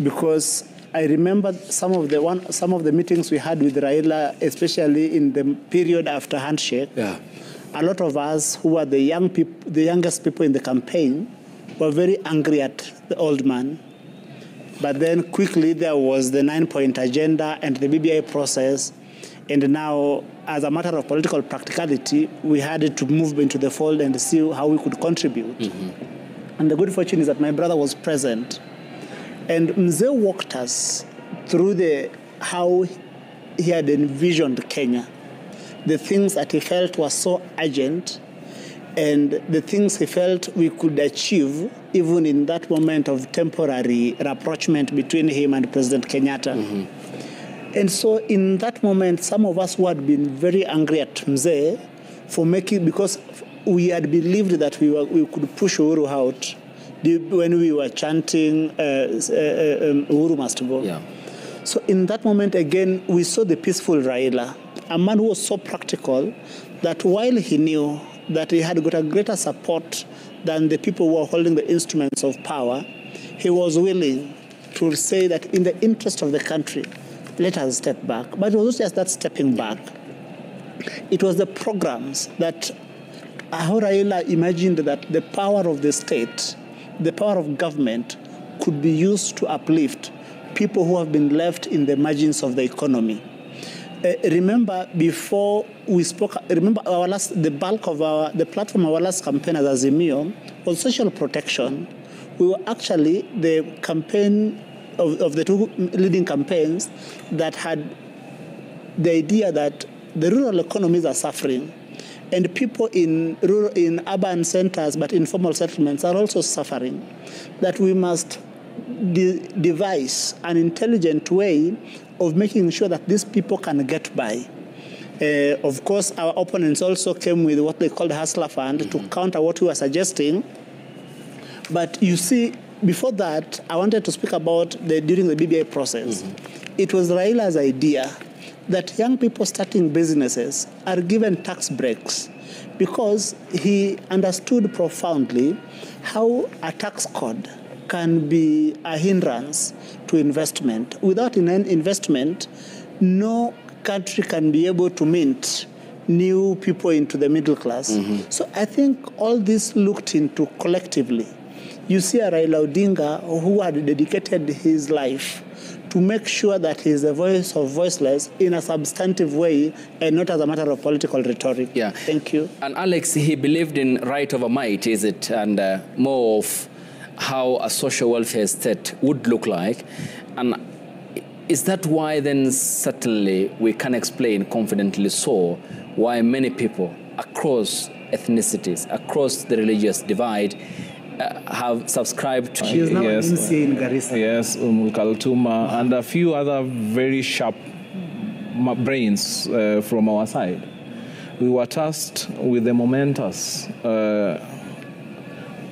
because I remember some of the meetings we had with Raila, especially in the period after handshake. A lot of us who were the youngest people in the campaign, were very angry at the old man. But then quickly there was the 9-point agenda and the BBI process, and now, as a matter of political practicality, we had to move into the fold and see how we could contribute. And the good fortune is that my brother was present. And Mzee walked us through how he had envisioned Kenya, the things that he felt were so urgent, and the things he felt we could achieve even in that moment of temporary rapprochement between him and President Kenyatta. And so in that moment, some of us who had been very angry at Mzee because we had believed that we could push Uhuru out when we were chanting Uhuru must go. So in that moment, again, we saw the peaceful Raila, a man who was so practical that while he knew that he had got a greater support than the people who were holding the instruments of power, he was willing to say that in the interest of the country, let us step back. But it was not just that stepping back. It was the programs that how Raila imagined that the power of the state, the power of government, could be used to uplift people who have been left in the margins of the economy. Remember, before we spoke, the bulk of the platform of our last campaign as Azimio was social protection. We were actually the campaign of the two leading campaigns that had the idea that the rural economies are suffering, and people in urban centers but informal settlements are also suffering, that we must devise an intelligent way of making sure that these people can get by. Of course, our opponents also came with what they called the Hustler Fund to counter what we were suggesting. But you see, before that, I wanted to speak about during the BBI process. It was Raila's idea that young people starting businesses are given tax breaks, because he understood profoundly how a tax code can be a hindrance to investment. Without investment, no country can be able to mint new people into the middle class. So I think all this looked into collectively. You see a Raila Odinga who had dedicated his life to make sure that he is the voice of voiceless in a substantive way and not as a matter of political rhetoric. Thank you. And Alex, he believed in right over might, is it? And more of how a social welfare state would look like. And is that why then certainly we can explain confidently so why many people across ethnicities, across the religious divide, have subscribed to... She is now an NCA in Garissa. Yes, Kaltuma, and a few other very sharp brains from our side. we were tasked with the momentous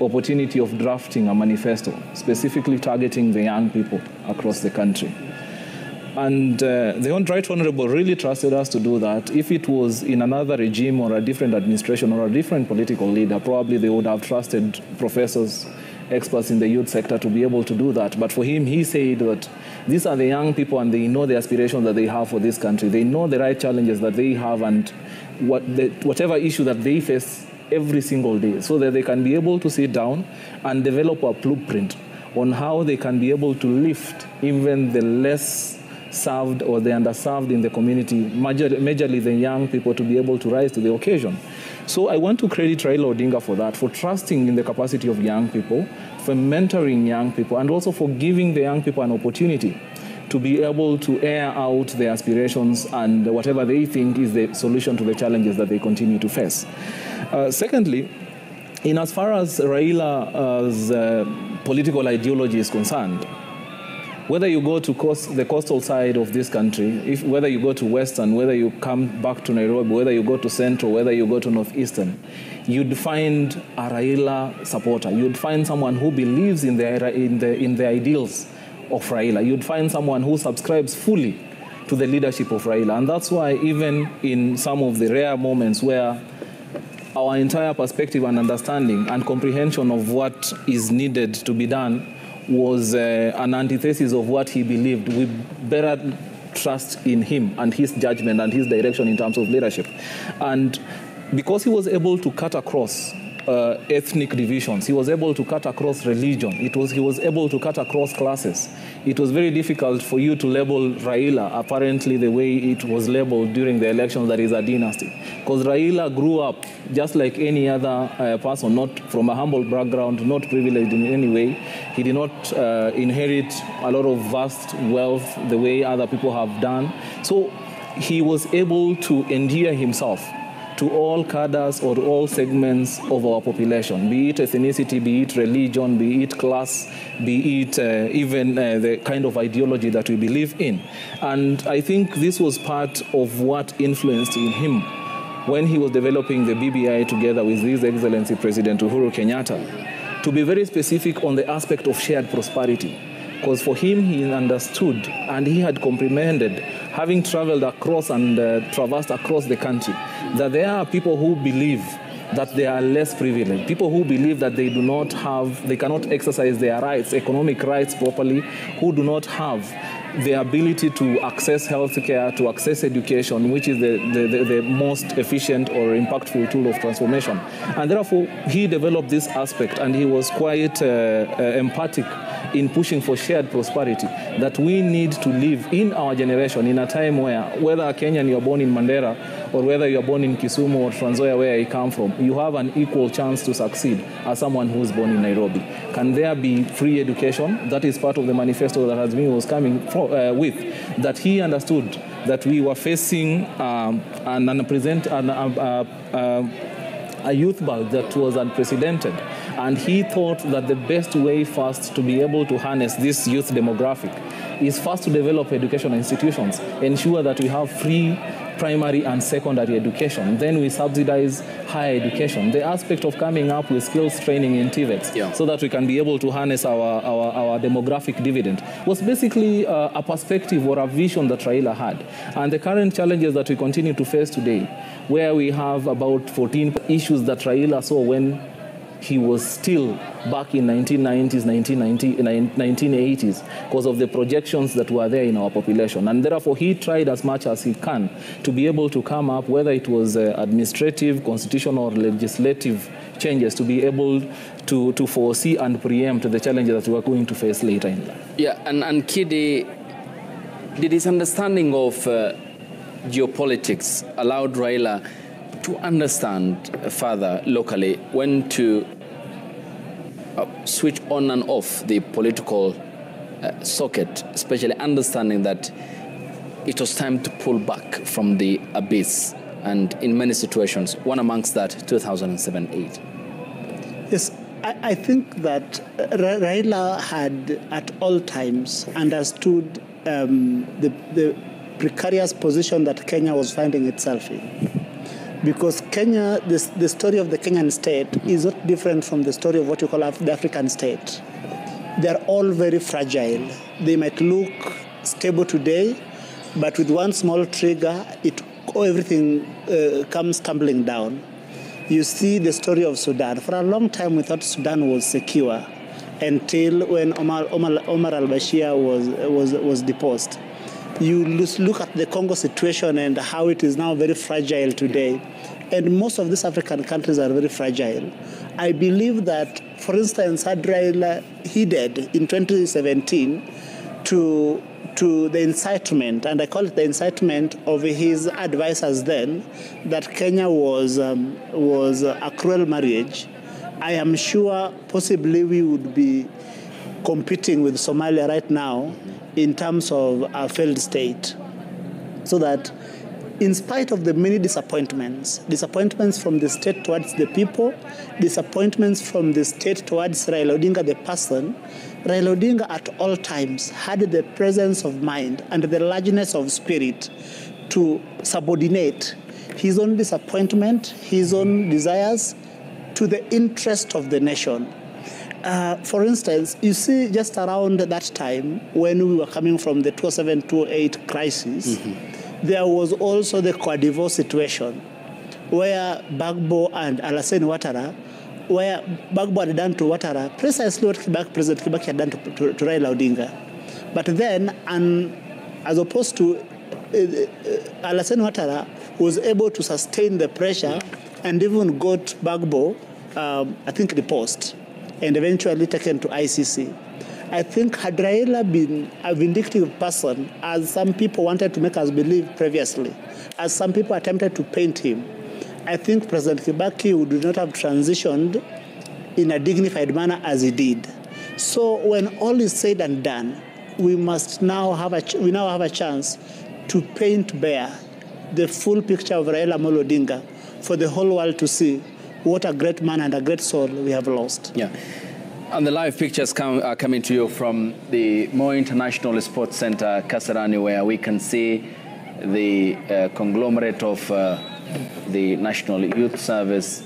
opportunity of drafting a manifesto, specifically targeting the young people across the country. And the Right Honorable really trusted us to do that. If it was in another regime or a different administration or a different political leader, probably they would have trusted professors, experts in the youth sector to be able to do that. But for him, he said that these are the young people and they know the aspirations that they have for this country. They know the right challenges that they have and whatever issue that they face every single day, so that they can be able to sit down and develop a blueprint on how they can be able to lift even the less served or the underserved in the community, majorly the young people, to be able to rise to the occasion. So I want to credit Raila Odinga for that, for trusting in the capacity of young people, for mentoring young people, and also for giving the young people an opportunity to be able to air out their aspirations and whatever they think is the solution to the challenges that they continue to face. Secondly, in as far as Raila's political ideology is concerned, whether you go to the coastal side of this country, whether you go to Western, whether you come back to Nairobi, whether you go to Central, whether you go to Northeastern, you'd find a Raila supporter. You'd find someone who believes in the ideals of Raila. You'd find someone who subscribes fully to the leadership of Raila. And that's why even in some of the rare moments where our entire perspective and understanding and comprehension of what is needed to be done was an antithesis of what he believed, we better trust in him and his judgment and his direction in terms of leadership. And because he was able to cut across ethnic divisions, he was able to cut across religion, he was able to cut across classes. It was very difficult for you to label Raila, apparently the way it was labeled during the elections, that is a dynasty. Because Raila grew up just like any other person, not from a humble background, not privileged in any way. He did not inherit a lot of vast wealth the way other people have done. So he was able to endear himself to all cadres or all segments of our population, be it ethnicity, be it religion, be it class, be it even the kind of ideology that we believe in. And I think this was part of what influenced in him when he was developing the BBI together with His Excellency President Uhuru Kenyatta, to be very specific on the aspect of shared prosperity. Because for him, he understood and he had comprehended, having traveled across and traversed across the country, that there are people who believe that they are less privileged, people who believe that they cannot exercise their rights, economic rights properly, who do not have the ability to access healthcare, to access education, which is the most efficient or impactful tool of transformation. And therefore, he developed this aspect, and he was quite empathic in pushing for shared prosperity, that we need to live in our generation in a time where, whether a Kenyan you're born in Mandera or whether you're born in Kisumu or Trans Nzoia, where I come from, you have an equal chance to succeed as someone who's born in Nairobi. Can there be free education? That is part of the manifesto that Hazmi was coming with, that he understood that we were facing a youth bulge that was unprecedented. And he thought that the best way first to be able to harness this youth demographic is first to develop educational institutions, ensure that we have free primary and secondary education. Then we subsidize higher education. The aspect of coming up with skills training in TVETs, so that we can be able to harness our demographic dividend, was basically a perspective or a vision that Raila had. And the current challenges that we continue to face today, where we have about 14 issues that Raila saw when he was still back in 1990s, 1980s, because of the projections that were there in our population. And therefore, he tried as much as he can to be able to come up, whether it was administrative, constitutional, or legislative changes, to be able to foresee and preempt the challenges that we are going to face later in life. Yeah, and Kidi, did his understanding of geopolitics allowed Raila to understand further locally when to switch on and off the political socket, especially understanding that it was time to pull back from the abyss, and in many situations, one amongst that, 2007-8. Yes, I think that Raila had at all times understood the precarious position that Kenya was finding itself in. Because Kenya, the story of the Kenyan state is not different from the story of what you call the African state. They're all very fragile. They might look stable today, but with one small trigger, everything comes tumbling down. You see the story of Sudan. For a long time, we thought Sudan was secure until when Omar al-Bashir was deposed. You look at the Congo situation and how it is now very fragile today. And most of these African countries are very fragile. I believe that, for instance, had Raila heeded in 2017 to the incitement, and I call it the incitement of his advisors then, that Kenya was a cruel marriage, I am sure possibly we would be competing with Somalia right now in terms of a failed state. So that in spite of the many disappointments from the state towards the people, disappointments from the state towards Raila Odinga the person, Raila Odinga at all times had the presence of mind and the largeness of spirit to subordinate his own disappointment, his own desires, to the interest of the nation. For instance, you see just around that time when we were coming from the 2007-2008 crisis, there was also the Cote d'Ivoire situation where Bagbo and Alassane Ouattara, where Bagbo had done to Ouattara precisely what President Kibaki had done to Raila Odinga. But then, as opposed to Alassane Ouattara was able to sustain the pressure and even got Bagbo, I think, deposed and eventually taken to ICC. I think had Raila been a vindictive person, as some people wanted to make us believe previously, as some people attempted to paint him, I think President Kibaki would not have transitioned in a dignified manner as he did. So when all is said and done, we now have a chance to paint bare the full picture of Raila Amolo Odinga for the whole world to see what a great man and a great soul we have lost. Yeah. And the live pictures are coming to you from the Moi International Sports Center, Kasarani, where we can see the conglomerate of the National Youth Service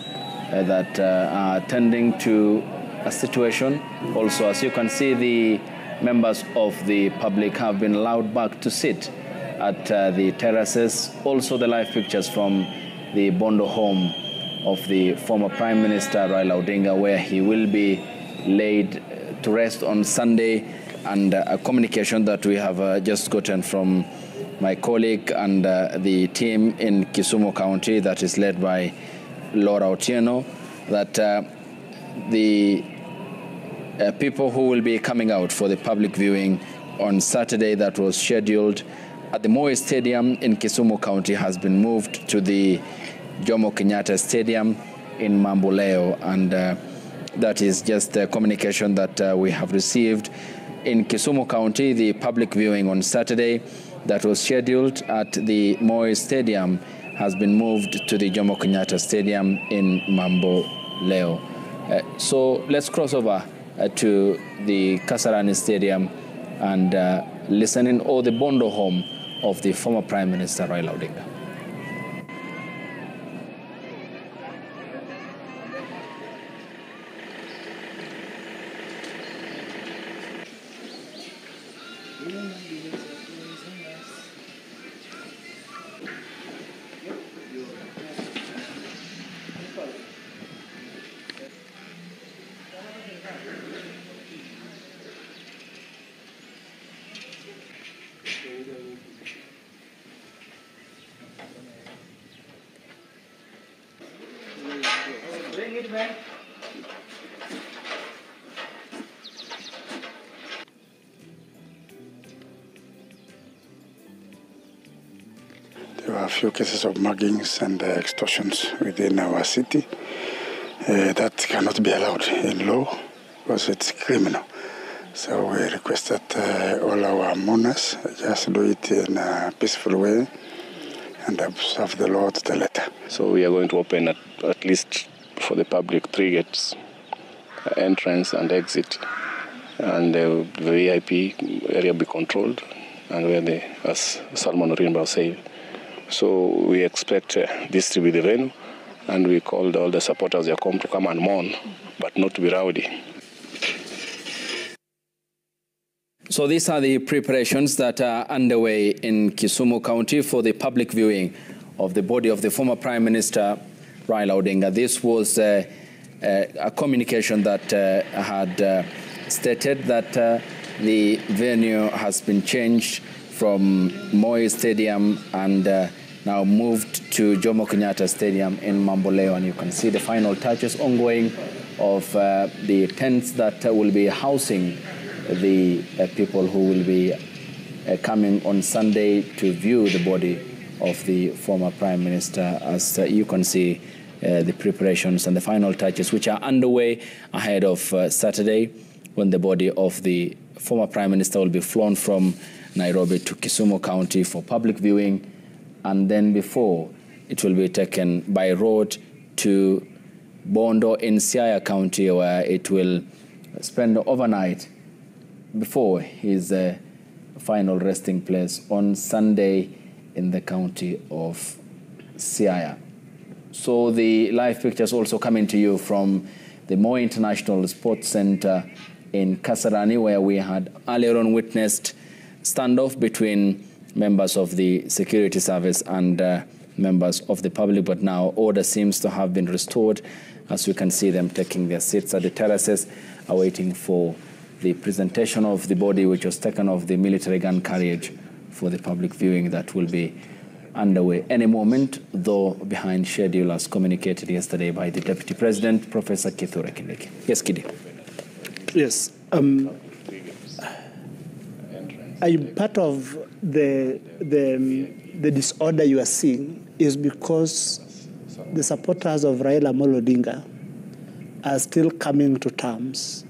that are attending to a situation. Also, as you can see, the members of the public have been allowed back to sit at the terraces. Also, the live pictures from the Bondo home of the former Prime Minister Raila Odinga, where he will be laid to rest on Sunday, and a communication that we have just gotten from my colleague and the team in Kisumu County that is led by Laura Otieno, that the people who will be coming out for the public viewing on Saturday that was scheduled at the Moi Stadium in Kisumu County has been moved to the Jomo Kenyatta Stadium in Mamboleo, and that is just the communication that we have received. In Kisumu County, the public viewing on Saturday that was scheduled at the Moi Stadium has been moved to the Jomo Kenyatta Stadium in Mamboleo. So let's cross over to the Kasarani Stadium and listen in the Bondo home of the former Prime Minister Raila Odinga. Bring it back. There were a few cases of muggings and extortions within our city. That cannot be allowed in law because it's criminal. So we request that all our mourners just do it in a peaceful way and observe the law to the letter. So we are going to open at least for the public 3 gates, entrance and exit, and the VIP area be controlled, and where as Salman Orimba said, So we expect this to be the venue, and we called all the supporters to come and mourn, but not to be rowdy. So these are the preparations that are underway in Kisumu County for the public viewing of the body of the former Prime Minister Raila Odinga. This was a communication that had stated that the venue has been changed from Moi Stadium and now moved to Jomo Kenyatta Stadium in Mamboleo. And you can see the final touches ongoing of the tents that will be housing the people who will be coming on Sunday to view the body of the former Prime Minister. As you can see, the preparations and the final touches which are underway ahead of Saturday, when the body of the former Prime Minister will be flown from Nairobi to Kisumu County for public viewing, and then before it will be taken by road to Bondo in Siaya County, where it will spend overnight before his final resting place on Sunday in the county of Siaya. So the live pictures also coming to you from the Moi International Sports Center in Kasarani, where we had earlier on witnessed standoff between members of the security service and members of the public, but now order seems to have been restored, as we can see them taking their seats at the terraces, awaiting for the presentation of the body which was taken off the military gun carriage for the public viewing that will be underway any moment, though behind schedule, as communicated yesterday by the Deputy President, Professor Kithure Kindiki. Yes, Kidi. Yes. Part of the disorder you are seeing is because the supporters of Raila Odinga are still coming to terms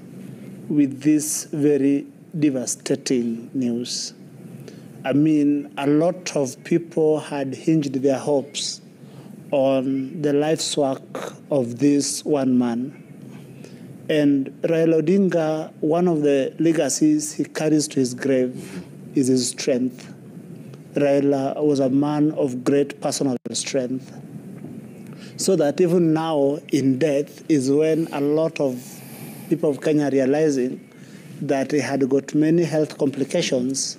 with this very devastating news. I mean, a lot of people had hinged their hopes on the life's work of this one man. And Raila Odinga, one of the legacies he carries to his grave is his strength. Raila was a man of great personal strength. So that even now in death is when a lot of people of Kenya realizing that he had got many health complications,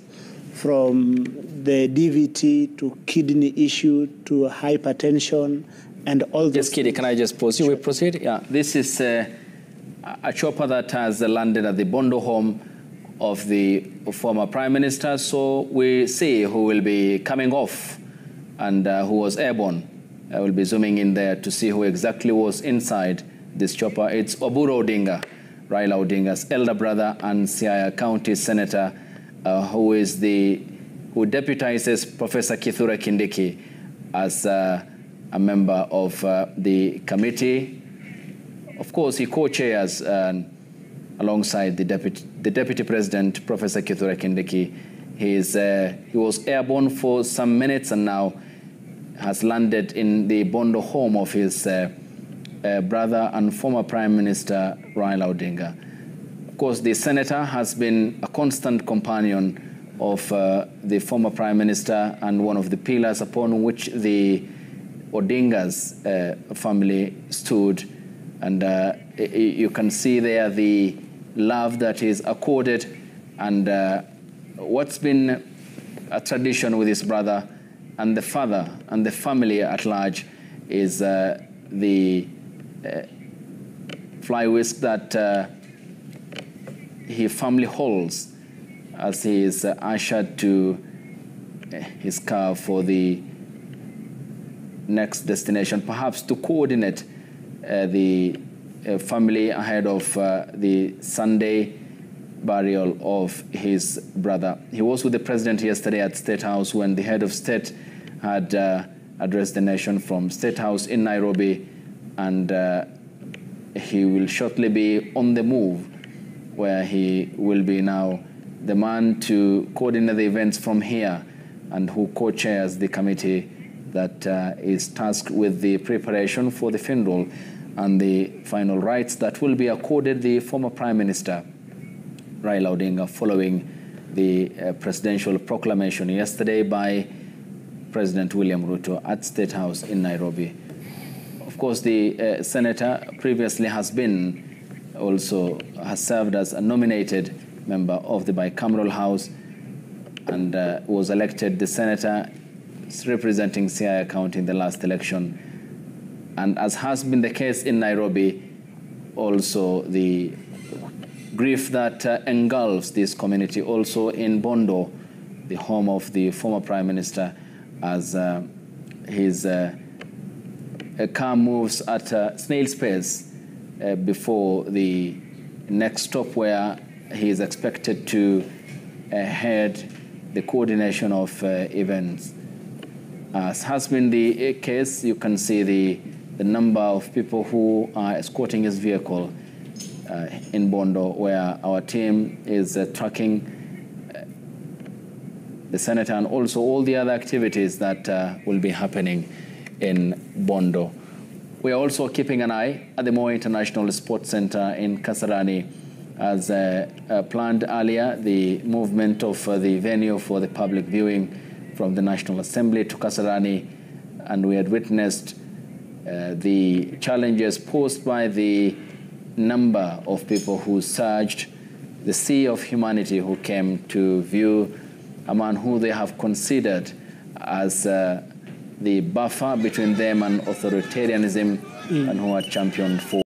from the DVT to kidney issue to hypertension and all those. Yes, Kidi, can I just pause you? We proceed? Yeah, this is a chopper that has landed at the Bondo home of the former Prime Minister. So we see who will be coming off and who was airborne. I will be zooming in there to see who exactly was inside this chopper. It's Oburu Odinga, Raila Odinga's elder brother and Siaya County Senator, who deputizes Professor Kithure Kindiki as a member of the committee. Of course, he co-chairs alongside the deputy president, Professor Kithure Kindiki. He was airborne for some minutes and now has landed in the Bondo home of his brother and former Prime Minister Raila Odinga. Of course, the senator has been a constant companion of the former Prime Minister and one of the pillars upon which the Odinga's family stood. And you can see there the love that is accorded, and what's been a tradition with his brother and the father and the family at large is the fly whisk that he firmly holds as he is ushered to his car for the next destination, perhaps to coordinate the family ahead of the Sunday burial of his brother. He was with the president yesterday at State House when the head of state had addressed the nation from State House in Nairobi, and he will shortly be on the move, where he will be now the man to coordinate the events from here and who co-chairs the committee that is tasked with the preparation for the funeral and the final rites that will be accorded the former Prime Minister Raila Odinga following the presidential proclamation yesterday by President William Ruto at State House in Nairobi. Of course, the senator previously has served as a nominated member of the bicameral House and was elected the senator representing Siaya County in the last election. And as has been the case in Nairobi, also the grief that engulfs this community also in Bondo, the home of the former Prime Minister, as his car moves at snail's pace before the next stop where he is expected to head the coordination of events. As has been the case, you can see the number of people who are escorting his vehicle in Bondo, where our team is tracking the senator and also all the other activities that will be happening in Bondo. We are also keeping an eye at the Moi International Sports Center in Kasarani. As planned earlier, the movement of the venue for the public viewing from the National Assembly to Kasarani, and we had witnessed the challenges posed by the number of people who surged, the sea of humanity who came to view a man who they have considered as the buffer between them and authoritarianism and who are championed for